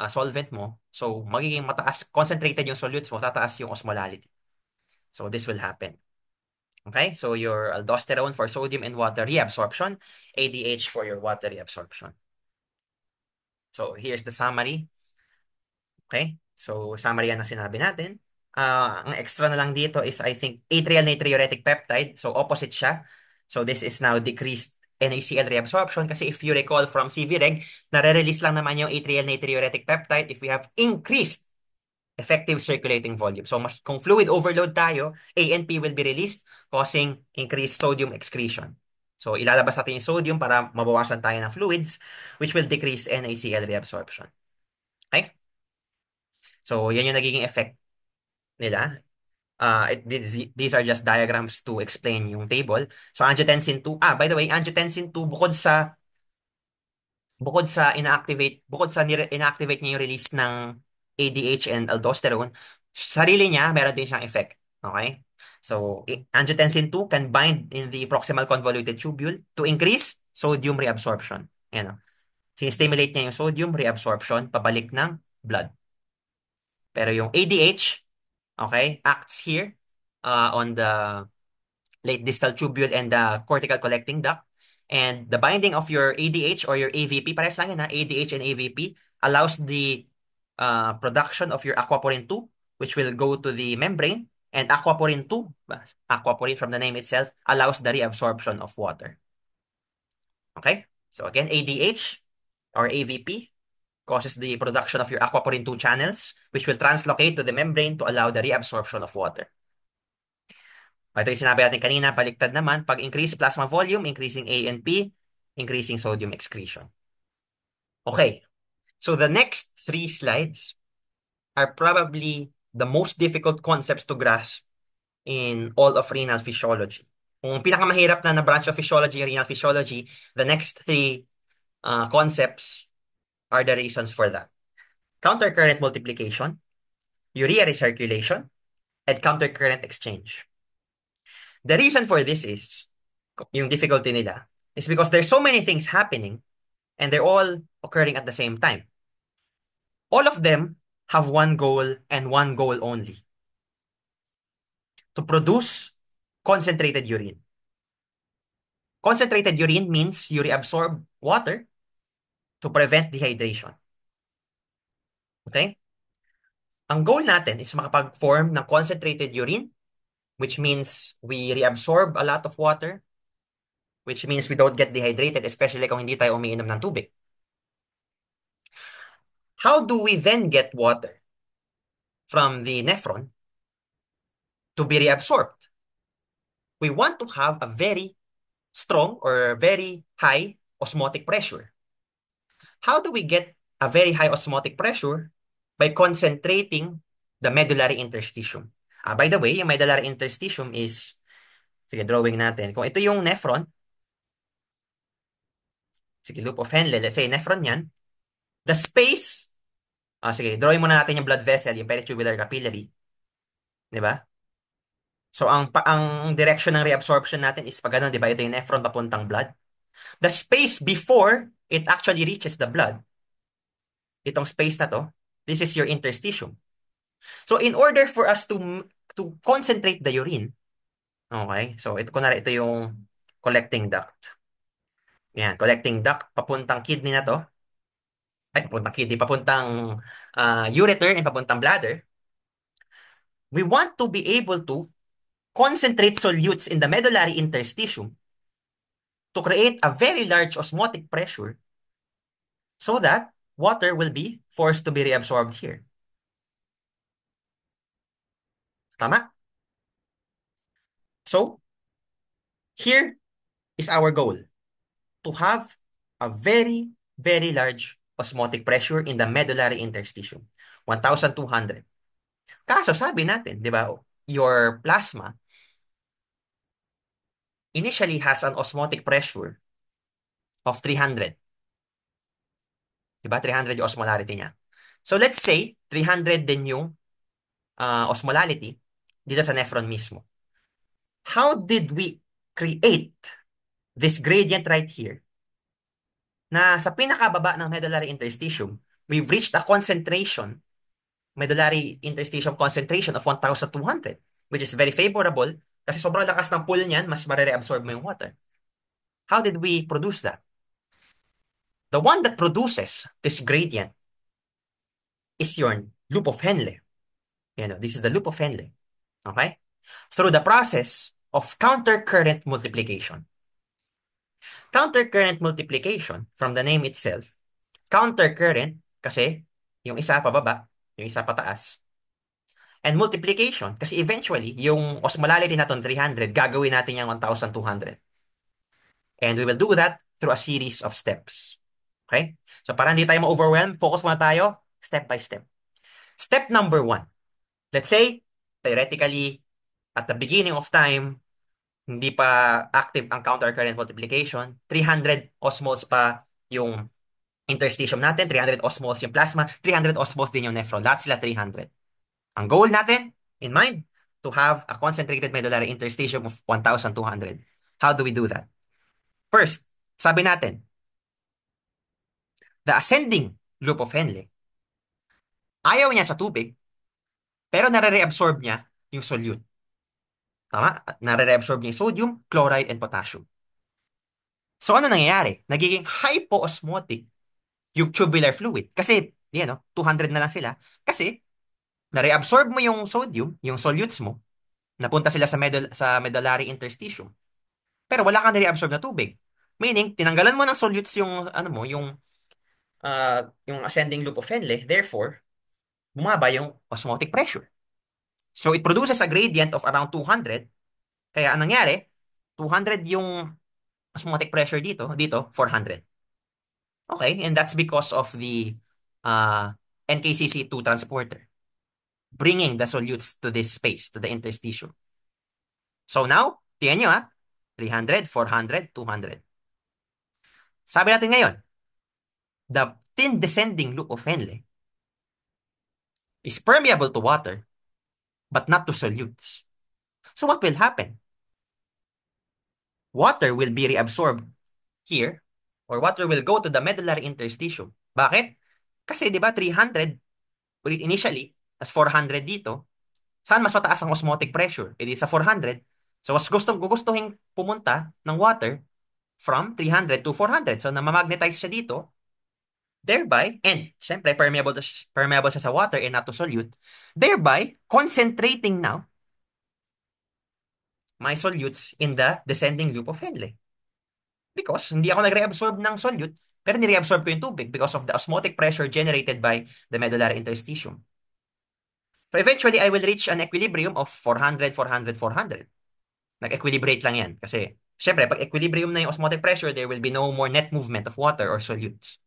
solvent mo, so magiging mataas, concentrated yung solutes mo, tataas yung osmolality. So, this will happen. Okay? So, your aldosterone for sodium and water reabsorption, ADH for your water reabsorption. So, here's the summary. Okay? So, summary yan na sinabi natin. Ang extra na lang dito is I think atrial natriuretic peptide. So opposite siya. So this is now decreased NaCl reabsorption kasi if you recall from CVReg, nare-release lang naman yung atrial natriuretic peptide if we have increased effective circulating volume. So kung fluid overload tayo, ANP will be released causing increased sodium excretion. So ilalabas natin yung sodium para mabawasan tayo ng fluids which will decrease NaCl reabsorption. Okay? So yan yung nagiging effect nila. These are just diagrams to explain yung table. So angiotensin 2, by the way, angiotensin 2 bukod sa ina-activate niya yung release ng ADH and aldosterone, sarili niya meron din siyang effect. Okay? So angiotensin 2 can bind in the proximal convoluted tubule to increase sodium reabsorption. Yan, oh. Sinistimulate niya yung sodium reabsorption pabalik ng blood. Pero yung ADH, okay, acts here on the late distal tubule and the cortical collecting duct. And the binding of your ADH or your AVP, parehas lang yun ha, ADH and AVP, allows the production of your aquaporin 2, which will go to the membrane. And aquaporin 2, aquaporin from the name itself, allows the reabsorption of water. Okay? So again, ADH or AVP causes the production of your aquaporin 2 channels, which will translocate to the membrane to allow the reabsorption of water. Ito yung sinabi natin kanina, baliktad naman, pag increase plasma volume, increasing ANP, increasing sodium excretion. Okay, so the next 3 slides are probably the most difficult concepts to grasp in all of renal physiology. Kung pinakamahirap na branch of physiology, renal physiology, the next 3 concepts are the reasons for that. Countercurrent multiplication, urea recirculation, and countercurrent exchange. The reason for this is, yung difficulty nila, is because there's so many things happening and they're all occurring at the same time. All of them have one goal and one goal only: to produce concentrated urine. Concentrated urine means you reabsorb water to prevent dehydration. Okay? Ang goal natin is makapag-form ng concentrated urine, which means we reabsorb a lot of water, which means we don't get dehydrated, especially kung hindi tayo umiinom ng tubig. How do we then get water from the nephron to be reabsorbed? We want to have a very strong or very high osmotic pressure. How do we get a very high osmotic pressure? By concentrating the medullary interstitium. By the way, yung medullary interstitium is, sige, drawing natin. Kung ito yung nephron, sige, loop of Henle, let's say nephron yan, the space, sige, drawing muna natin yung blood vessel, yung peritubular capillary. Di ba? So, ang direction ng reabsorption natin is pag ganun, di ba? Ito yung nephron papuntang blood. The space before it actually reaches the blood, itong space na to, this is your interstitium. So, in order for us to concentrate the urine, okay, so kunwari ito yung collecting duct. Yan, collecting duct, papuntang kidney na to. Ay, papuntang kidney, papuntang ureter and papuntang bladder. We want to be able to concentrate solutes in the medullary interstitium to create a very large osmotic pressure so that water will be forced to be reabsorbed here. Tama? So, here is our goal: to have a very, very large osmotic pressure in the medullary interstitium, 1,200. Kaso sabi natin, di ba, your plasma initially has an osmotic pressure of 300. Di ba? 300 yung osmolarity niya. So let's say 300 din yung osmolality dito sa nephron mismo. How did we create this gradient right here na sa pinakababa ng medullary interstitium, we've reached a concentration, medullary interstitium concentration of 1,200, which is very favorable kasi sobrang lakas ng pull niyan, mas marere-absorb mo yung water. How did we produce that? The one that produces this gradient is your loop of Henle. This is the loop of Henle. Okay? Through the process of countercurrent multiplication. Countercurrent multiplication, from the name itself, countercurrent, kasi yung isa pababa, yung isa pataas. And multiplication, kasi eventually, yung osmolality natin 300, gagawin natin yung 1,200. And we will do that through a series of steps. Okay? So para hindi tayo ma-overwhelm, focus muna tayo step by step. Step number 1. Let's say, theoretically, at the beginning of time, hindi pa active ang countercurrent multiplication. 300 osmoles pa yung interstitium natin, 300 osmoles yung plasma, 300 osmoles din yung nephron. Lahat sila 300. Ang goal natin, in mind, to have a concentrated medullary interstitium of 1,200. How do we do that? First, sabi natin, the ascending loop of Henle, ayaw niya sa tubig, pero nare-reabsorb niya yung solute. Tama? Nare-reabsorb niya yung sodium, chloride, and potassium. So ano nangyayari? Nagiging hypoosmotic yung tubular fluid. Kasi, 200 na lang sila. Kasi, nare-absorb mo yung sodium, yung solutes mo, napunta sila sa medullary interstitium. Pero wala kang nare-absorb na tubig. Meaning, tinanggalan mo ng solutes yung, yung ascending loop of Henle. Therefore, bumaba yung osmotic pressure. So, it produces a gradient of around 200. Kaya, anong nangyari? 200 yung osmotic pressure dito 400. Okay, and that's because of the uh, NKCC2 transporter bringing the solutes to this space, to the interstitium. So now, tingnan nyo 300, 400, 200. Sabi natin ngayon, the thin descending loop of Henle is permeable to water, but not to solutes. So what will happen? Water will be reabsorbed here, or water will go to the medullary interstitium. Bakit? Kasi di ba 300 initially, as 400 dito, saan mas mataas ang osmotic pressure? E di sa 400. So, mas gugustuhin pumunta ng water from 300 to 400. So, namamagnetize siya dito. Thereby, and syempre, permeable siya sa water and not to solute. Thereby, concentrating now my solutes in the descending loop of Henle. Because hindi ako nagre-absorb ng solute, pero nire-absorb ko yung tubig because of the osmotic pressure generated by the medullary interstitium. So eventually, I will reach an equilibrium of 400, 400, 400. Nag-equilibrate lang yan. Kasi, syempre, pag equilibrium na yung osmotic pressure, there will be no more net movement of water or solutes.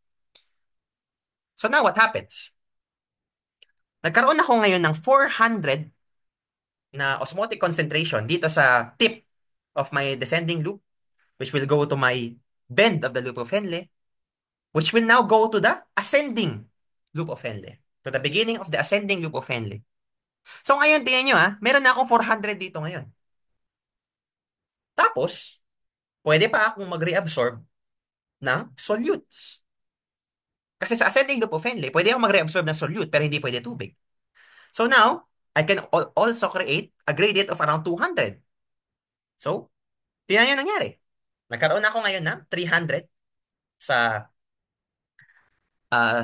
So now, what happens? Nagkaroon ako ngayon ng 400 na osmotic concentration dito sa tip of my descending loop, which will go to my bend of the loop of Henle, which will now go to the ascending loop of Henle, to the beginning of the ascending loop of Henle. So ngayon, tingnan nyo meron na akong 400 dito ngayon. Tapos, pwede pa akong mag-reabsorb ng solutes. Kasi sa ascending loop of Henle, pwede akong mag-reabsorb ng solute pero hindi pwede tubig. So now, I can also create a gradient of around 200. So, tingnan nyo nangyari. Nagkaroon ako ngayon ng 300 sa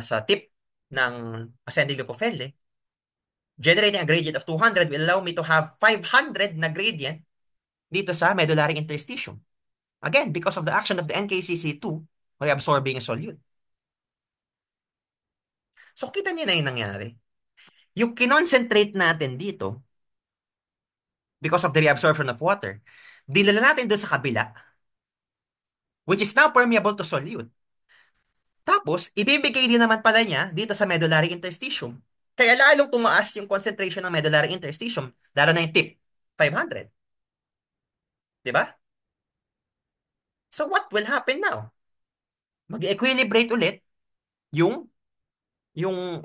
sa tip ng ascending loop of Henle. Generating a gradient of 200 will allow me to have 500 na gradient dito sa medullary interstitium. Again, because of the action of the NKCC2 reabsorbing a solute. So, kita niyo na yung nangyari. Yung kinoncentrate natin dito, because of the reabsorption of water, dinala natin doon sa kabila, which is now permeable to solute. Tapos, ibibigay din naman pala niya dito sa medullary interstitium. Kaya lalong tumaas yung concentration ng medullary interstitium, lalo na yung tip, 500. Di ba? So, what will happen now? Mag-equilibrate ulit yung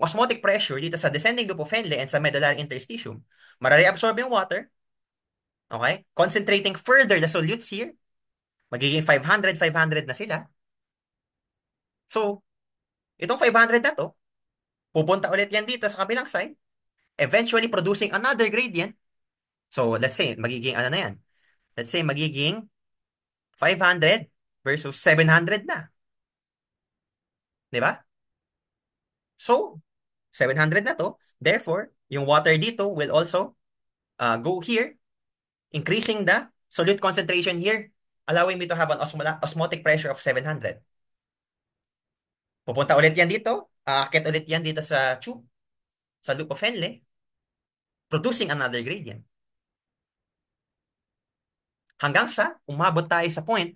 osmotic pressure dito sa descending loop of Henle and sa medullary interstitium. Mare-reabsorb yung water. Okay? Concentrating further the solutes here. Magiging 500, 500 na sila. So, itong 500 na to, pupunta ulit yan dito sa kabilang side, eventually producing another gradient. So, let's say, magiging ano na yan? Let's say, magiging 500 versus 700 na. Di ba? So, 700 na to. Therefore, Yung water dito will also go here, increasing the solute concentration here, allowing me to have an osmotic pressure of 700. Pupunta ulit yan dito, aakit ulit yan dito sa tube, sa loop of Henle, producing another gradient. Hanggang sa umabot tayo sa point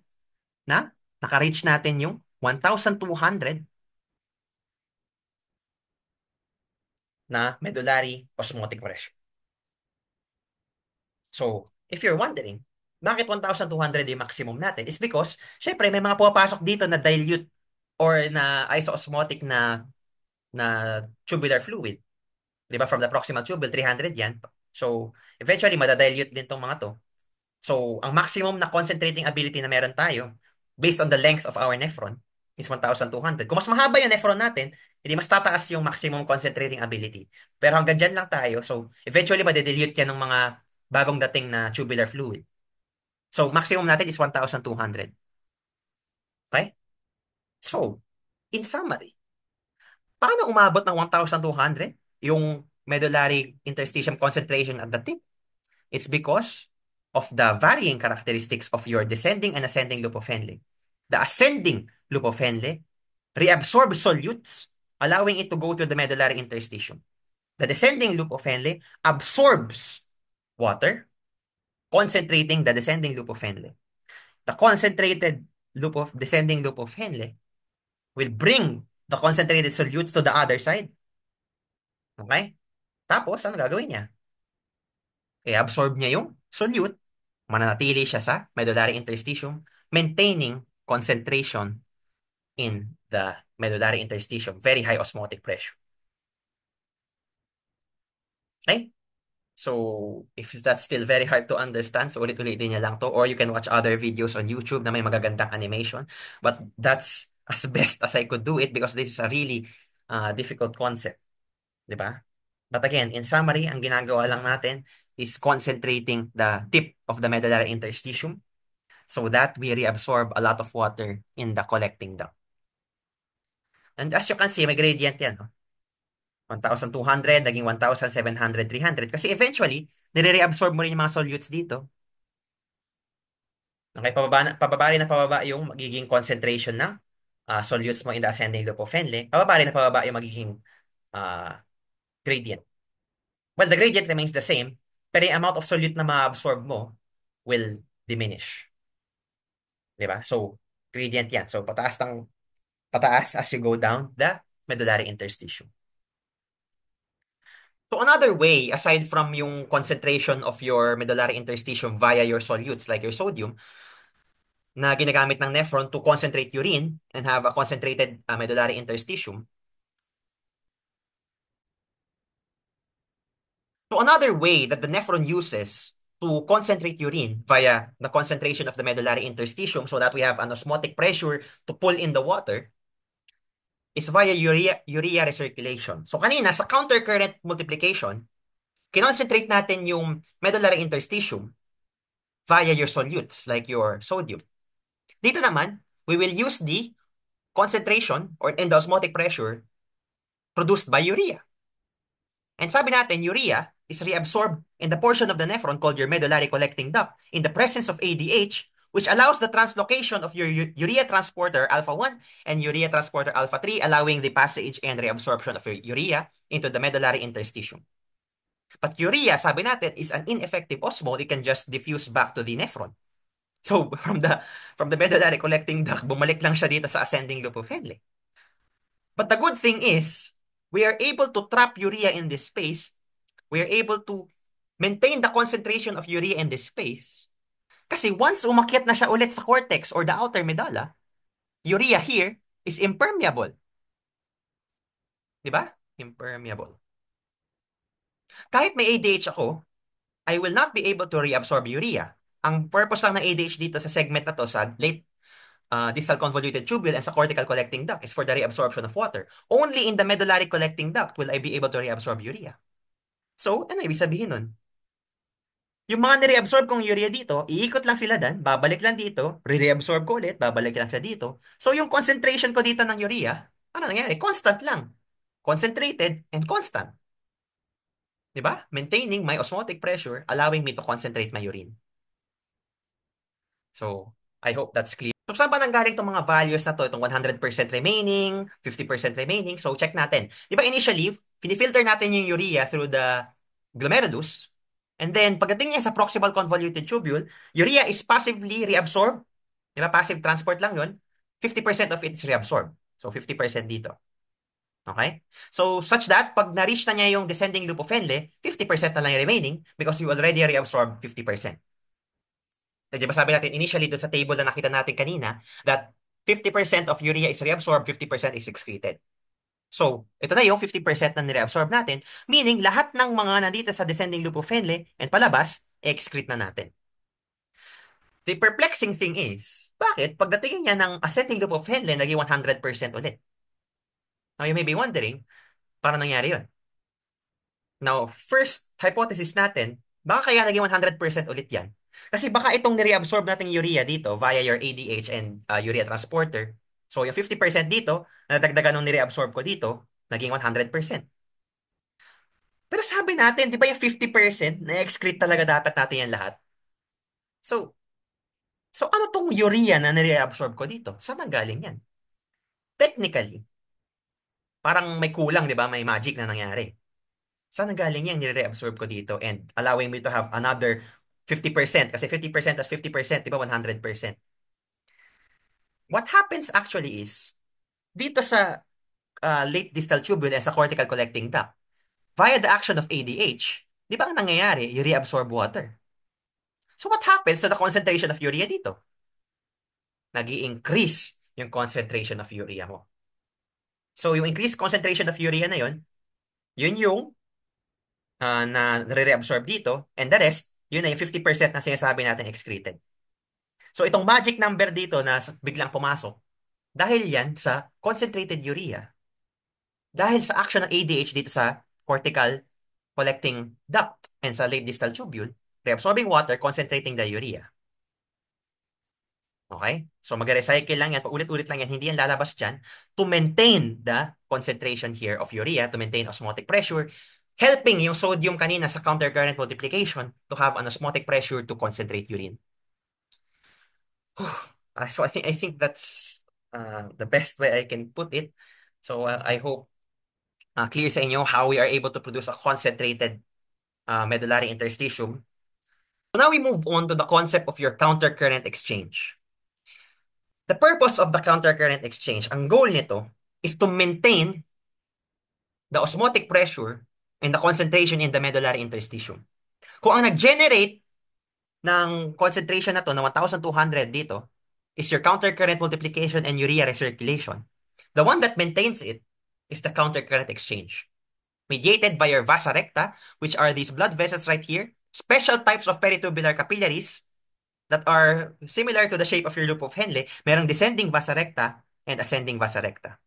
na naka-reach natin yung 1,200 na medullary osmotic pressure. So, if you're wondering, bakit 1,200 yung maximum natin? It's because, syempre, may mga pumapasok dito na dilute or na isoosmotic na tubular fluid. Di ba? From the proximal tubule, 300 yan. So, eventually, madadilute din tong mga to. So, ang maximum na concentrating ability na meron tayo, based on the length of our nephron, is 1,200. Kung mas mahaba yung nephron natin, hindi mas tataas yung maximum concentrating ability. Pero hanggang dyan lang tayo. So, eventually, madidilute yan ng mga bagong dating na tubular fluid. So, maximum natin is 1,200. Okay? So, in summary, paano umabot ng 1,200 yung medullary interstitium concentration at the tip? It's because of the varying characteristics of your descending and ascending loop of Henle. The ascending loop of Henle reabsorbs solutes, allowing it to go to the medullary interstitium. The descending loop of Henle absorbs water, concentrating the descending loop of Henle. The concentrated descending loop of Henle will bring the concentrated solutes to the other side. Okay? Tapos, ano gagawin niya? I-absorb niya yung solute, mananatili siya sa medullary interstitium, maintaining concentration in the medullary interstitium, very high osmotic pressure. Okay? So, if that's still very hard to understand, so ulit-ulitin niya lang to, or you can watch other videos on YouTube na may magagandang animation. But that's as best as I could do it because this is a really difficult concept. Di ba? But again, in summary, ang ginagawa lang natin is concentrating the tip of the medullary interstitium so that we reabsorb a lot of water in the collecting duct. And as you can see, may gradient yan. No? 1,200, naging 1,700, 300. Kasi eventually, nire-reabsorb mo rin yung mga solutes dito. Okay, pababa yung magiging concentration ng solutes mo in the ascending loop of Henle. Pababa yung magiging uh, gradient. Well, the gradient remains the same, pero yung amount of solute na ma-absorb mo will diminish. Diba? So, gradient yan. So, pataas as you go down the medullary interstitium. So, another way, aside from yung concentration of your medullary interstitium via your solutes, like your sodium, na ginagamit ng nephron to concentrate urine and have a concentrated medullary interstitium. So, another way that the nephron uses to concentrate urine via the concentration of the medullary interstitium so that we have an osmotic pressure to pull in the water is via urea recirculation. So kanina, sa countercurrent multiplication, kinoncentrate natin yung medullary interstitium via your solutes, like your sodium. Dito naman, we will use the concentration or and the osmotic pressure produced by urea. And sabi natin, urea is reabsorbed in the portion of the nephron called your medullary collecting duct in the presence of ADH, which allows the translocation of your urea transporter alpha 1 and urea transporter alpha 3, allowing the passage and reabsorption of your urea into the medullary interstitium. But urea, sabi natin, is an ineffective osmol. It can just diffuse back to the nephron. So, from the medullary collecting duct, bumalik lang siya dito sa ascending loop of Henle. But the good thing is, we are able to trap urea in this space. We are able to maintain the concentration of urea in this space. Kasi once umakyat na siya ulit sa cortex or the outer medulla, urea here is impermeable. Di ba? Impermeable. Kahit may ADH ako, I will not be able to reabsorb urea. Ang purpose lang ng ADH dito sa segment na to, sa late distal convoluted tubule and sa cortical collecting duct is for the reabsorption of water. Only in the medullary collecting duct will I be able to reabsorb urea. So, ano ibig sabihin nun? Yung mga nire-absorb kong urea dito, iikot lang sila dan, babalik lang dito, re-reabsorb ko ulit, babalik lang siya dito. So, yung concentration ko dito ng urea, ano nangyari? Constant lang. Concentrated and constant. Di ba? Maintaining my osmotic pressure, allowing me to concentrate my urine. So, I hope that's clear. So, saan ba nanggaling itong mga values na to? Itong 100% remaining, 50% remaining. So, check natin. Di ba initially, pinifilter natin yung urea through the glomerulus. And then, pagdating niya sa proximal convoluted tubule, urea is passively reabsorbed. Di ba? Passive transport lang yun. 50% of it is reabsorbed. So, 50% dito. Okay? So, such that, pag na-reach na niya yung descending loop of Henle, 50% na lang yung remaining because you already reabsorbed 50%. Di ba sabi natin initially doon sa table na nakita natin kanina that 50% of urea is reabsorbed, 50% is excreted. So, ito na yung 50% na nireabsorb natin, meaning lahat ng mga nandito sa descending loop of Henle and palabas, excrete na natin. The perplexing thing is, bakit pagdating niya ng ascending loop of Henle, naging 100% ulit? Now, you may be wondering, paano nangyari yun? Now, first hypothesis natin, baka kaya naging 100% ulit yan. Kasi baka itong nireabsorb nating urea dito via your ADH and urea transporter. So, yung 50% dito, nadagdagan nung nireabsorb ko dito, naging 100%. Pero sabi natin, di ba yung 50% na-excrete talaga dapat natin yan lahat? So, so ano tong urea na nireabsorb ko dito? Saan nanggaling yan? Technically, parang may kulang, di ba? May magic na nangyari. Saan nanggaling yung nire-reabsorb ko dito and allowing me to have another 50% kasi 50% as 50%, di ba 100%. What happens actually is, dito sa late distal tubule and sa cortical collecting duct, via the action of ADH, di ba ang nangyayari? You reabsorb water. So what happens to the concentration of urea dito? Nag-i-increase yung concentration of urea mo. So yung increased concentration of urea na yun yung na nare-reabsorb dito, and the rest, yun na yung 50% na sinasabi natin excreted. So itong magic number dito na biglang pumasok, dahil yan sa concentrated urea. Dahil sa action ng ADH dito sa cortical collecting duct and sa late distal tubule, reabsorbing water, concentrating the urea. Okay? So mag-recycle lang yan, paulit-ulit lang yan, hindi yan lalabas dyan to maintain the concentration here of urea, to maintain osmotic pressure, helping yung sodium kanina sa countercurrent multiplication to have an osmotic pressure to concentrate urine. So I think that's the best way I can put it. So I hope clear sa inyo how we are able to produce a concentrated medullary interstitium. So now we move on to the concept of your countercurrent exchange. The purpose of the countercurrent exchange, ang goal nito is to maintain the osmotic pressure and the concentration in the medullary interstitium. Kung ang nag-generate ng concentration na to na 1,200 dito is your countercurrent multiplication and urea recirculation. The one that maintains it is the countercurrent exchange, mediated by your vasa recta, which are these blood vessels right here, special types of peritubular capillaries that are similar to the shape of your loop of Henle, merong descending vasa recta and ascending vasa recta.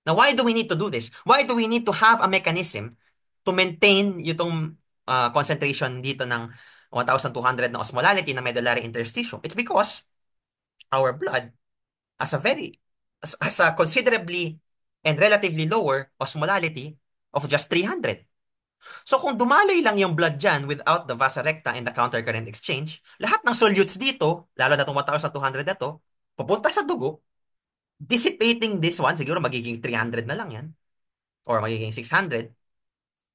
Now, why do we need to do this? Why do we need to have a mechanism to maintain itong concentration dito ng 1,200 na osmolality na medullary interstitium? It's because our blood has a considerably and relatively lower osmolality of just 300. So kung dumaloy lang yung blood dyan without the vasa recta and the countercurrent exchange, lahat ng solutes dito, lalo na itong 1,200 na to, pupunta sa dugo, dissipating this one, siguro magiging 300 na lang yan, or magiging 600,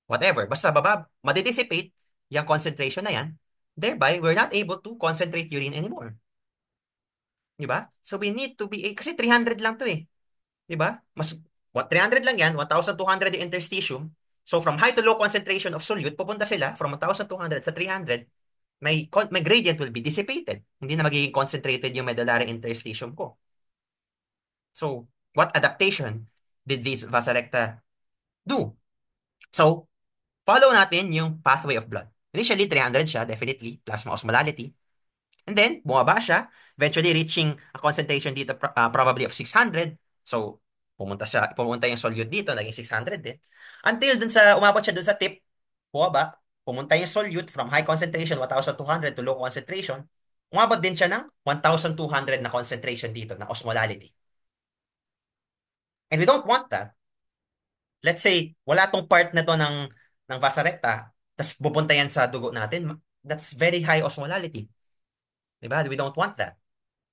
whatever. Basta baba, madidissipate yung concentration na yan, thereby, we're not able to concentrate urine anymore. Diba? So we need to be, kasi 300 lang to eh. Diba? 300 lang yan, 1,200 yung interstitium. So from high to low concentration of solute, pupunta sila from 1,200 sa 300, may gradient will be dissipated. Hindi na magiging concentrated yung medullary interstitium ko. So, what adaptation did these vasa recta do? So, follow natin yung pathway of blood. Initially, 300 siya, definitely, plasma osmolality. And then, bumaba siya, eventually reaching a concentration dito probably of 600. So, pumunta yung solute dito, naging 600 din. Until dun sa, umabot siya dun sa tip, bumaba, pumunta yung solute from high concentration, 1,200 to low concentration. Umabot din siya ng 1,200 na concentration dito, na osmolality. And we don't want that. Let's say, wala tong part na to ng ng vasa recta, tapos pupunta yan sa dugo natin, that's very high osmolality. Diba? We don't want that.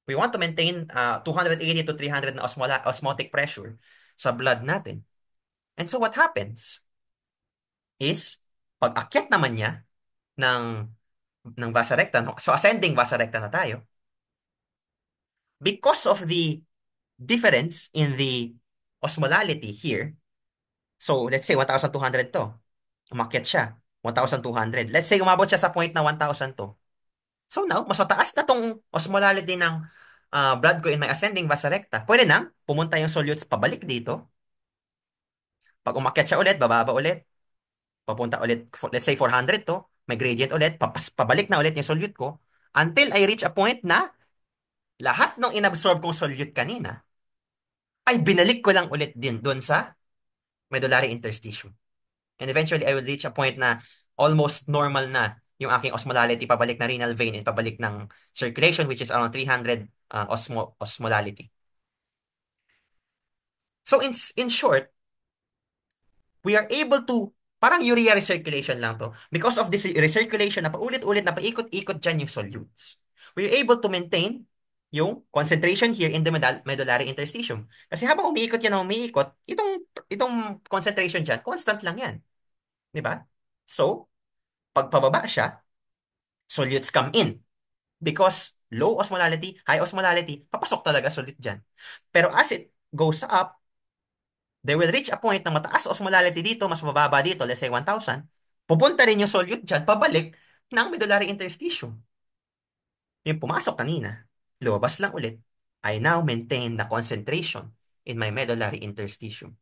We want to maintain 280 to 300 na osmotic pressure sa blood natin. And so what happens is, pag akyat naman niya ng, ng vasa recta, no? So ascending vasa recta na tayo, because of the difference in the osmolality here, so let's say 1,200 to, umakyat siya, 1,200. Let's say umabot siya sa point na 1,000 to. So now, mas mataas na tong osmolality ng blood ko in my ascending vasa recta. Pwede nang pumunta yung solutes pabalik dito. Pag umakyat siya ulit, bababa ulit, papunta ulit, let's say 400 to, may gradient ulit, pabalik na ulit yung solute ko, until I reach a point na lahat ng inabsorb kong solute kanina, ay binalik ko lang ulit din doon sa medullary interstitium. And eventually, I will reach a point na almost normal na yung aking osmolality pabalik na renal vein and pabalik ng circulation, which is around 300 osmolality. So in short, we are able to, parang urea recirculation lang to. Because of this recirculation na paulit-ulit na paikot-ikot dyan yung solutes, we are able to maintain yung concentration here in the medullary interstitium. Kasi habang umiikot yan na umiikot, itong concentration dyan, constant lang yan. Di ba? So, pag pababa siya, solutes come in. Because low osmolality, high osmolality, papasok talaga solute dyan. Pero as it goes up, they will reach a point na mataas osmolality dito, mas mababa dito, let's say 1,000, pupunta rin yung solute dyan, pabalik ng medullary interstitium. Yung pumasok kanina, lumabas lang ulit. I now maintain the concentration in my medullary interstitium.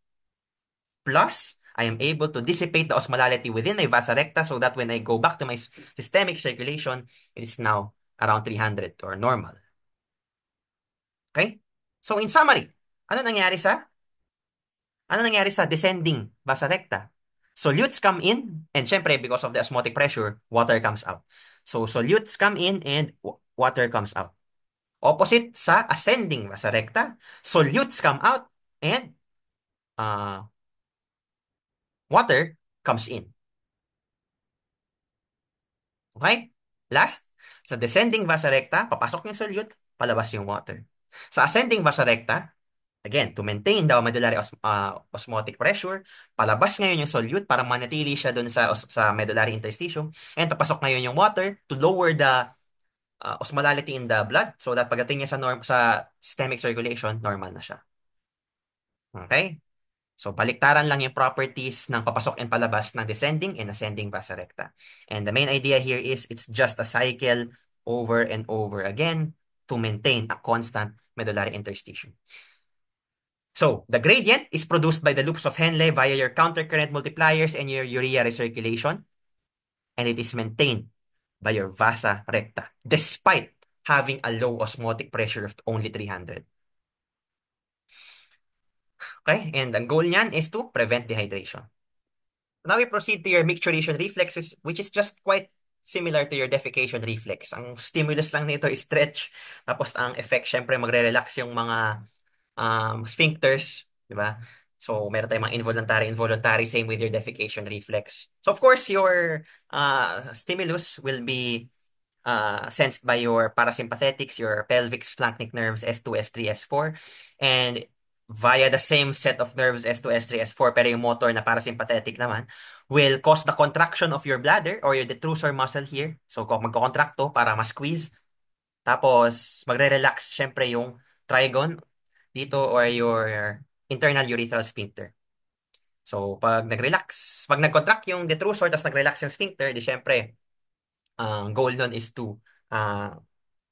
Plus, I am able to dissipate the osmolality within my vasa recta so that when I go back to my systemic circulation, it is now around 300 or normal. Okay? So in summary, ano nangyari sa descending vasa recta? Solutes come in, and syempre, because of the osmotic pressure, water comes out. So solutes come in and water comes out. Opposite sa ascending vasa recta, solutes come out and uh, water comes in. Okay? Last, sa descending vasa recta, papasok yung solute, palabas yung water. Sa ascending vasa recta, again, to maintain the medullary osmotic pressure, palabas ngayon yung solute para manatili siya dun sa medullary interstitium, and papasok ngayon yung water to lower the osmolality in the blood so that pagdating niya sa systemic circulation, normal na siya. Okay? So, baliktaran lang yung properties ng papasok and palabas ng descending and ascending vasa recta. And the main idea here is it's just a cycle over and over again to maintain a constant medullary interstitium. So, the gradient is produced by the loops of Henle via your countercurrent multipliers and your urea recirculation, and it is maintained by your vasa recta, despite having a low osmotic pressure of only 300. Okay? And ang goal niyan is to prevent dehydration. Now we proceed to your micturition reflex, which is just quite similar to your defecation reflex. Ang stimulus lang nito is stretch. Tapos ang effect, syempre, magre-relax yung mga sphincters. Di ba? So, meron tayong mga involuntary, same with your defecation reflex. So, of course, your stimulus will be sensed by your parasympathetics, your pelvic splanchnic nerves S2, S3, S4, and via the same set of nerves S2, S3, S4, pero yung motor na parasympathetic naman, will cause the contraction of your bladder or your detrusor muscle here. So, magko-contract to para ma-squeeze. Tapos, magre-relax syempre yung trigon dito or your internal urethral sphincter. So, pag nag-contract yung detrusor, tapos nag-relax yung sphincter, di syempre, ang goal nun is to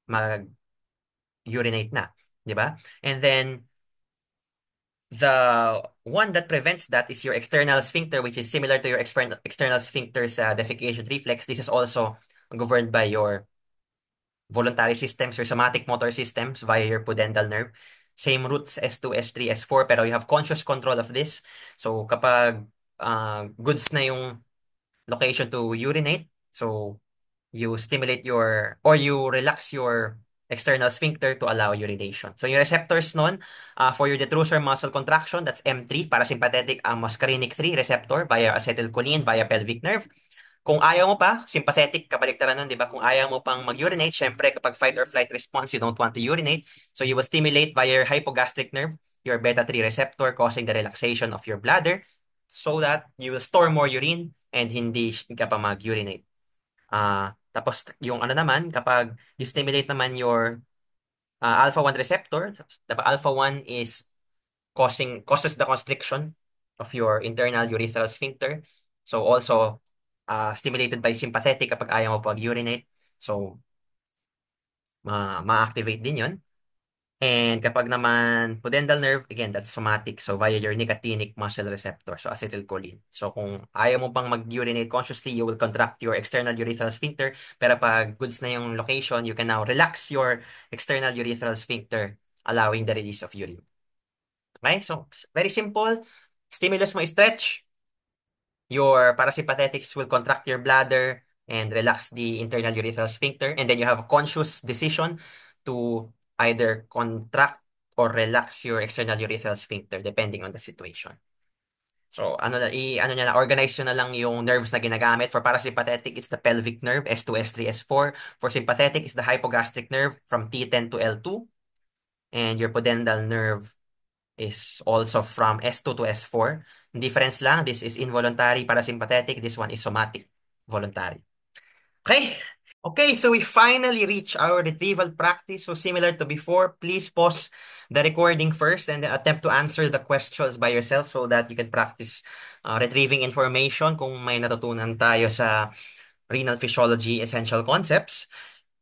mag-urinate na. Di ba? And then, the one that prevents that is your external sphincter, which is similar to your external sphincter's defecation reflex. This is also governed by your voluntary systems, your somatic motor systems via your pudendal nerve. Same roots S2, S3, S4, pero you have conscious control of this. So, kapag goods na yung location to urinate, so you stimulate or you relax your external sphincter to allow urination. So yung receptors nun, for your detrusor muscle contraction, that's M3, parasympathetic ang muscarinic 3 receptor via acetylcholine via pelvic nerve. Kung ayaw mo pa, sympathetic, kabaliktaran nun, di ba? Kung ayaw mo pang mag-urinate, syempre kapag fight or flight response, you don't want to urinate. So you will stimulate via your hypogastric nerve, your beta 3 receptor, causing the relaxation of your bladder so that you will store more urine and hindi ka pa mag-urinate. Tapos yung ano naman, kapag you stimulate naman your alpha 1 receptor, the alpha 1 is causes the constriction of your internal urethral sphincter. So also stimulated by sympathetic kapag ayaw mo pag-urinate. So ma-activate din yun. And kapag naman pudendal nerve, again, that's somatic. So via your nicotinic muscle receptor, so acetylcholine. So kung ayaw mo pang mag-urinate consciously, you will contract your external urethral sphincter. Pero pag goods na yung location, you can now relax your external urethral sphincter, allowing the release of urine. Okay? So very simple. Stimulus mo stretch. Your parasympathetics will contract your bladder and relax the internal urethral sphincter. And then you have a conscious decision to either contract or relax your external urethral sphincter depending on the situation. So, ano niya na, organize nyo na lang yung nerves na ginagamit. For parasympathetic, it's the pelvic nerve, S2, S3, S4. For sympathetic, it's the hypogastric nerve from T10 to L2. And your pudendal nerve is also from S2 to S4. Difference lang, this is involuntary parasympathetic, this one is somatic, voluntary. Okay? Okay, so we finally reach our retrieval practice. So similar to before, please pause the recording first and then attempt to answer the questions by yourself so that you can practice retrieving information kung may natutunan tayo sa renal physiology essential concepts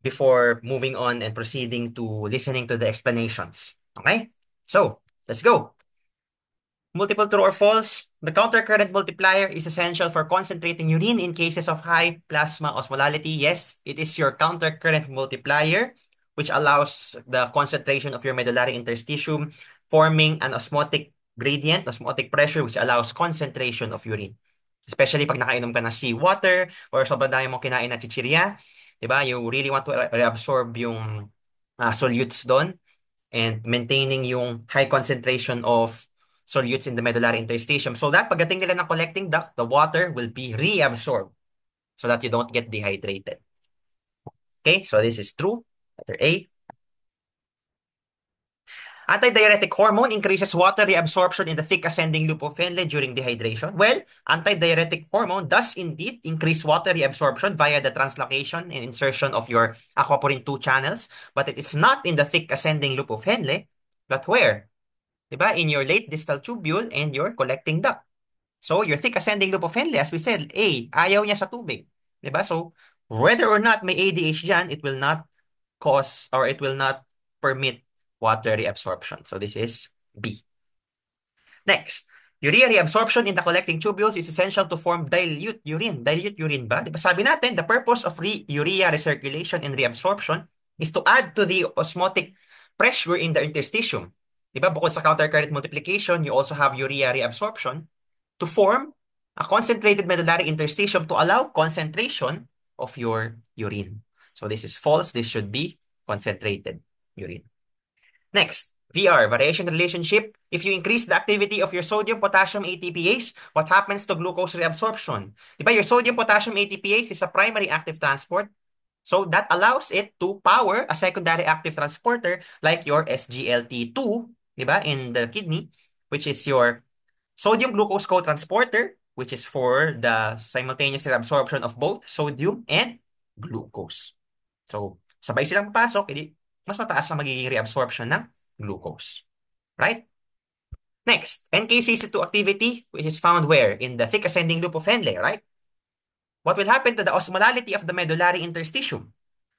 before moving on and proceeding to listening to the explanations. Okay? So, let's go. Multiple true or false. The countercurrent multiplier is essential for concentrating urine in cases of high plasma osmolality. Yes, it is your countercurrent multiplier, which allows the concentration of your medullary interstitium forming an osmotic gradient, osmotic pressure, which allows concentration of urine. Especially pag nakainom ka ng seawater or sobrang dami mong kinain na chichirya, diba? You really want to reabsorb yung solutes doon and maintaining yung high concentration of solutes in the medullary interstitium so that pagdating nila ng collecting duct, the water will be reabsorbed so that you don't get dehydrated. Okay, so this is true. Letter A. Antidiuretic hormone increases water reabsorption in the thick ascending loop of Henle during dehydration. Well, antidiuretic hormone does indeed increase water reabsorption via the translocation and insertion of your aquaporin 2 channels, but it is not in the thick ascending loop of Henle, but where? Diba? In your late distal tubule and your collecting duct. So, your thick ascending loop of Henle, as we said, A, ayaw niya sa tubig. Diba? So, whether or not may ADH dyan, it will not cause or it will not permit water reabsorption. So, this is B. Next, urea reabsorption in the collecting tubules is essential to form dilute urine. Dilute urine ba? Diba sabi natin, the purpose of urea recirculation and reabsorption is to add to the osmotic pressure in the interstitium. Diba? Bukod sa countercurrent multiplication, you also have urea reabsorption to form a concentrated medullary interstitium to allow concentration of your urine. So this is false. This should be concentrated urine. Next, VR, variation relationship. If you increase the activity of your sodium potassium ATPase, what happens to glucose reabsorption? Diba, your sodium potassium ATPase is a primary active transport. So that allows it to power a secondary active transporter like your SGLT2, diba, in the kidney, which is your sodium glucose co-transporter, which is for the simultaneous reabsorption of both sodium and glucose. So, sabay silang pasok, edi mas mataas na magiging reabsorption ng glucose. Right? Next, NKCC2 activity, which is found where? In the thick ascending loop of Henle, right? What will happen to the osmolality of the medullary interstitium?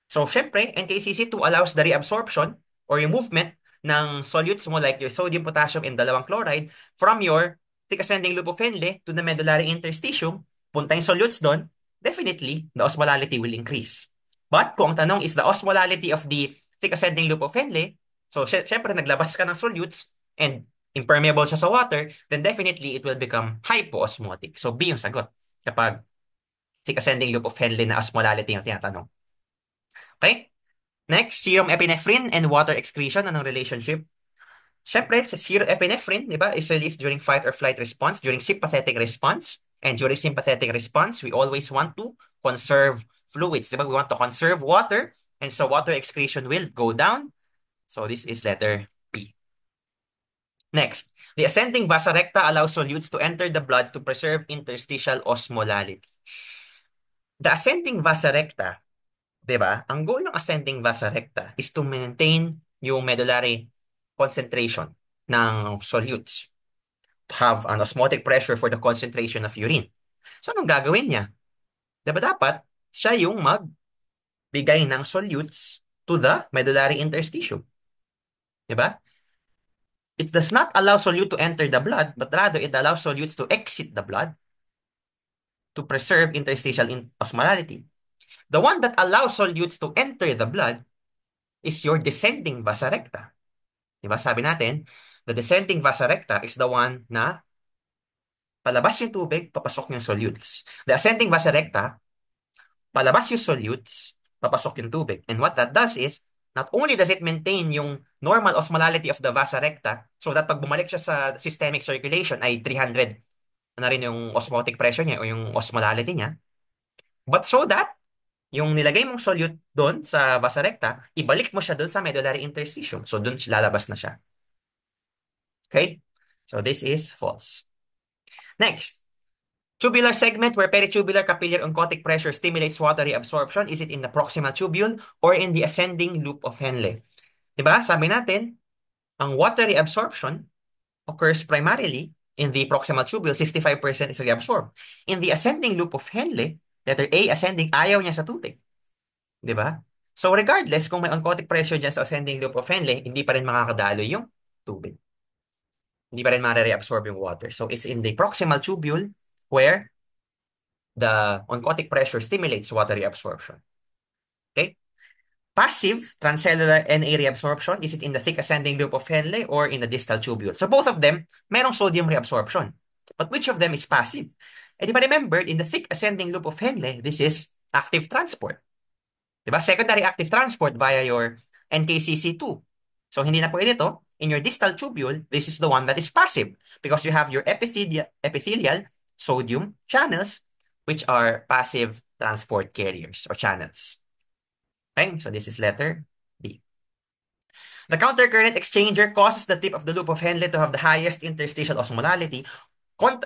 So, syempre, NKCC2 allows the reabsorption or yung movement ng solutes mo like your sodium, potassium, and dalawang chloride from your thick ascending loop of Henle to the medullary interstitium. Punta yung solutes doon, definitely, the osmolality will increase. But kung ang tanong is the osmolality of the thick ascending loop of Henle, so syempre naglabas ka ng solutes and impermeable siya sa water, then definitely it will become hypoosmotic. So B yung sagot kapag thick ascending loop of Henle na osmolality ang tinatanong. Okay? Next, serum epinephrine and water excretion. Anong relationship? Siyempre, sa serum epinephrine, di ba, is released during fight or flight response, during sympathetic response. And during sympathetic response, we always want to conserve fluids. Di ba? We want to conserve water. And so water excretion will go down. So this is letter B. Next, the ascending vasa recta allows solutes to enter the blood to preserve interstitial osmolality. The ascending vasa recta, di ba? Ang goal ng ascending vasa recta is to maintain yung medullary concentration ng solutes. To have an osmotic pressure for the concentration of urine. So, anong gagawin niya? Diba dapat siya yung magbigay ng solutes to the medullary interstitium. Diba? It does not allow solute to enter the blood, but rather it allows solutes to exit the blood to preserve interstitial osmolality. The one that allows solutes to enter the blood is your descending vasa recta. Diba? Sabi natin, the descending vasa recta is the one na palabas yung tubig, papasok yung solutes. The ascending vasa recta, palabas yung solutes, papasok yung tubig. And what that does is, not only does it maintain yung normal osmolality of the vasa recta, so that pag bumalik siya sa systemic circulation ay 300 na rin yung osmotic pressure niya o yung osmolality niya, but so that yung nilagay mong solute doon sa vasa recta, ibalik mo siya doon sa medullary interstitium. So doon lalabas na siya. Okay? So this is false. Next, tubular segment where peritubular capillary oncotic pressure stimulates water reabsorption. Is it in the proximal tubule or in the ascending loop of Henle? Diba? Sabi natin, ang water reabsorption occurs primarily in the proximal tubule, 65% is reabsorbed. In the ascending loop of Henle, letter A, ascending, ayaw niya sa tubig. Diba? So regardless, kung may oncotic pressure dyan sa ascending loop of Henle, hindi pa rin makakadalo yung tubig. Hindi pa rin ma-reabsorb yung water. So it's in the proximal tubule where the oncotic pressure stimulates water reabsorption. Okay? Passive transcellular Na reabsorption, is it in the thick ascending loop of Henle or in the distal tubule? So both of them, merong sodium reabsorption. But which of them is passive? And if I remember, in the thick ascending loop of Henle, this is active transport. Diba? Secondary active transport via your NKCC2. So hindi na pwede to. In your distal tubule, this is the one that is passive because you have your epithelial sodium channels, which are passive transport carriers or channels. Okay, so this is letter B. The countercurrent exchanger causes the tip of the loop of Henle to have the highest interstitial osmolality.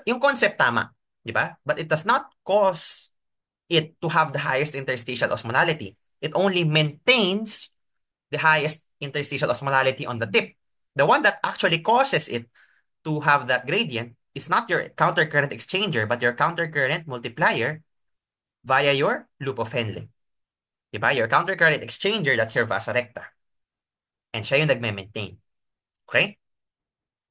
Yung concept tama, di ba? But it does not cause it to have the highest interstitial osmolality. It only maintains the highest interstitial osmolality on the tip. The one that actually causes it to have that gradient is not your countercurrent exchanger, but your countercurrent multiplier via your loop of Henle. Diba? Your countercurrent exchanger, that's your vasa recta. And siya yung nagme-maintain. Okay?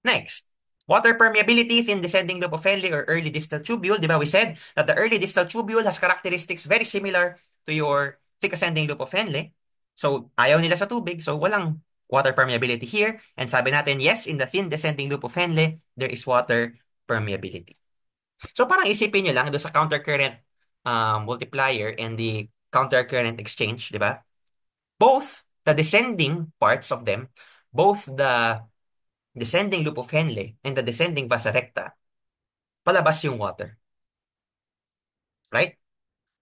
Next, water permeability in descending loop of Henle or early distal tubule. Diba? We said that the early distal tubule has characteristics very similar to your thick ascending loop of Henle. So, ayaw nila sa tubig. So, walang water permeability here. And sabi natin, yes, in the thin descending loop of Henle, there is water permeability. So, parang isipin nyo lang doon sa countercurrent multiplier and the countercurrent exchange, di ba? Both the descending parts of them, both the descending loop of Henle and the descending vasa recta, palabas yung water. Right?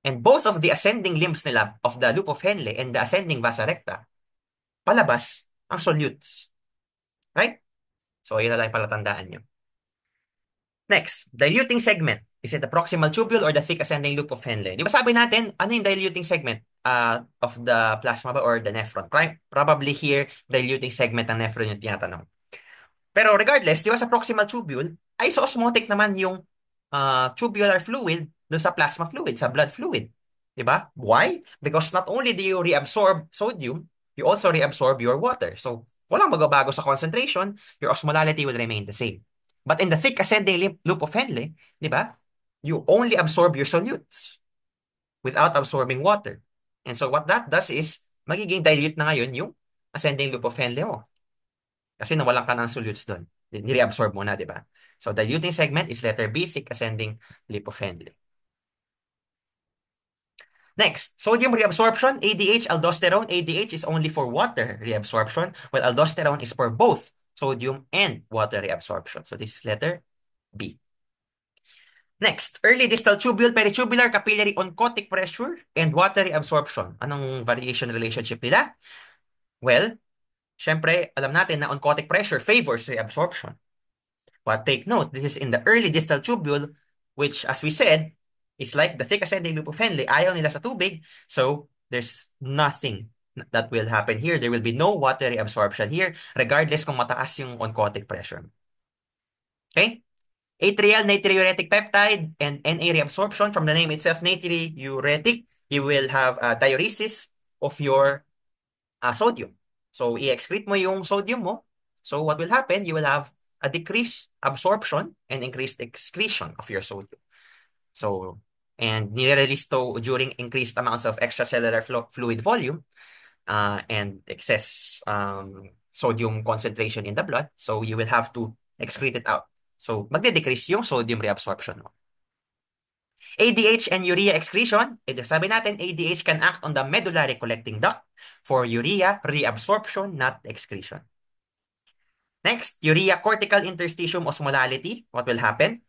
And both of the ascending limbs nila of the loop of Henle and the ascending vasa recta, palabas ang solutes. Right? So, yun na lang palatandaan nyo. Next, diluting segment. Is it the proximal tubule or the thick ascending loop of Henle? Di ba sabi natin, ano yung diluting segment of the plasma ba or the nephron? Probably here, diluting segment ng nephron yung tinatanong. Pero regardless, di ba sa proximal tubule, isoosmotic naman yung tubular fluid doon sa plasma fluid, sa blood fluid. Di ba? Why? Because not only do you reabsorb sodium, you also reabsorb your water. So, walang magbabago sa concentration, your osmolality will remain the same. But in the thick ascending loop of Henle, di ba? You only absorb your solutes without absorbing water. And so what that does is, magiging dilute na ngayon yung ascending loop of Henle mo. Kasi nawalan ka ng solutes doon. Nireabsorb mo na, di ba? So diluting segment is letter B, thick ascending loop of Henle. Next, sodium reabsorption, ADH, aldosterone. ADH is only for water reabsorption, while aldosterone is for both sodium and water reabsorption. So this is letter B. Next, early distal tubule, peritubular, capillary oncotic pressure, and water reabsorption. Anong variation relationship nila? Well, syempre, alam natin na oncotic pressure favors reabsorption. But take note, this is in the early distal tubule, which, as we said, is like the thick ascending loop of Henle. Ayaw nila sa tubig, so there's nothing that will happen here. There will be no water reabsorption here, regardless kung mataas yung oncotic pressure. Okay? Atrial natriuretic peptide and Na reabsorption. From the name itself, natriuretic, you will have diuresis of your sodium. So, i-excrete mo yung sodium mo. So, what will happen? You will have a decreased absorption and increased excretion of your sodium. So, and nire-release to during increased amounts of extracellular fluid volume and excess sodium concentration in the blood. So, you will have to excrete it out. So, magde-decrease yung sodium reabsorption mo. ADH and urea excretion. Sabi natin, ADH can act on the medullary collecting duct for urea reabsorption, not excretion. Next, urea cortical interstitium osmolality. What will happen?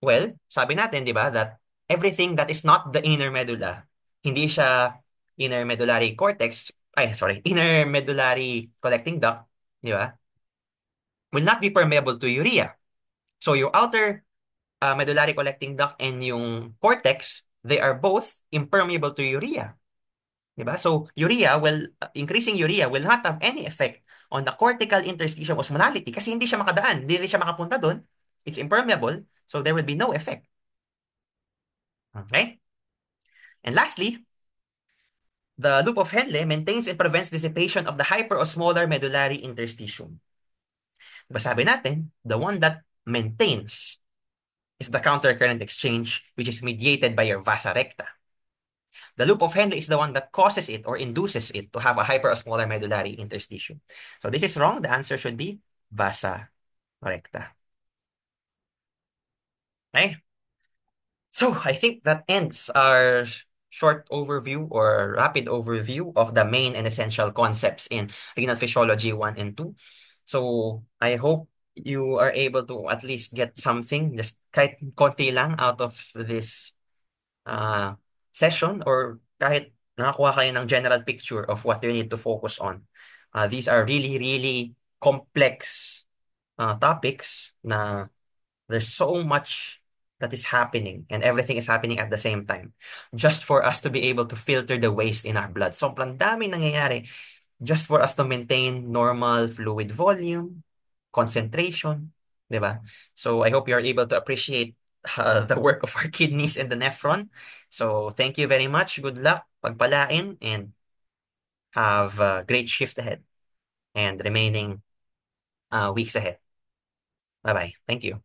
Well, sabi natin, di ba, that everything that is not the inner medulla, hindi siya inner medullary cortex, inner medullary collecting duct, di ba, will not be permeable to urea. So your outer medullary collecting duct and yung cortex, they are both impermeable to urea. Diba? So increasing urea will not have any effect on the cortical interstitium osmolality kasi hindi siya makadaan, hindi rin siya makapunta doon. It's impermeable, so there will be no effect. Okay? And lastly, the loop of Henle maintains and prevents dissipation of the hyperosmolar medullary interstitium. Diba sabi natin, the one that maintains is the countercurrent exchange, which is mediated by your vasa recta. The loop of Henle is the one that causes it or induces it to have a hyperosmolar medullary interstitium. So this is wrong. The answer should be vasa recta. Okay? So I think that ends our short overview or rapid overview of the main and essential concepts in renal physiology 1 and 2. So I hope you are able to at least get something, just kahit konti lang out of this session or kahit nakakuha kayo ng general picture of what you need to focus on. These are really, really complex topics na there's so much that is happening and everything is happening at the same time just for us to be able to filter the waste in our blood. Sobrang dami nangyayari just for us to maintain normal fluid volume, concentration, di ba? So I hope you're able to appreciate the work of our kidneys and the nephron. So thank you very much. Good luck, pagpalain, and have a great shift ahead and remaining weeks ahead. Bye-bye. Thank you.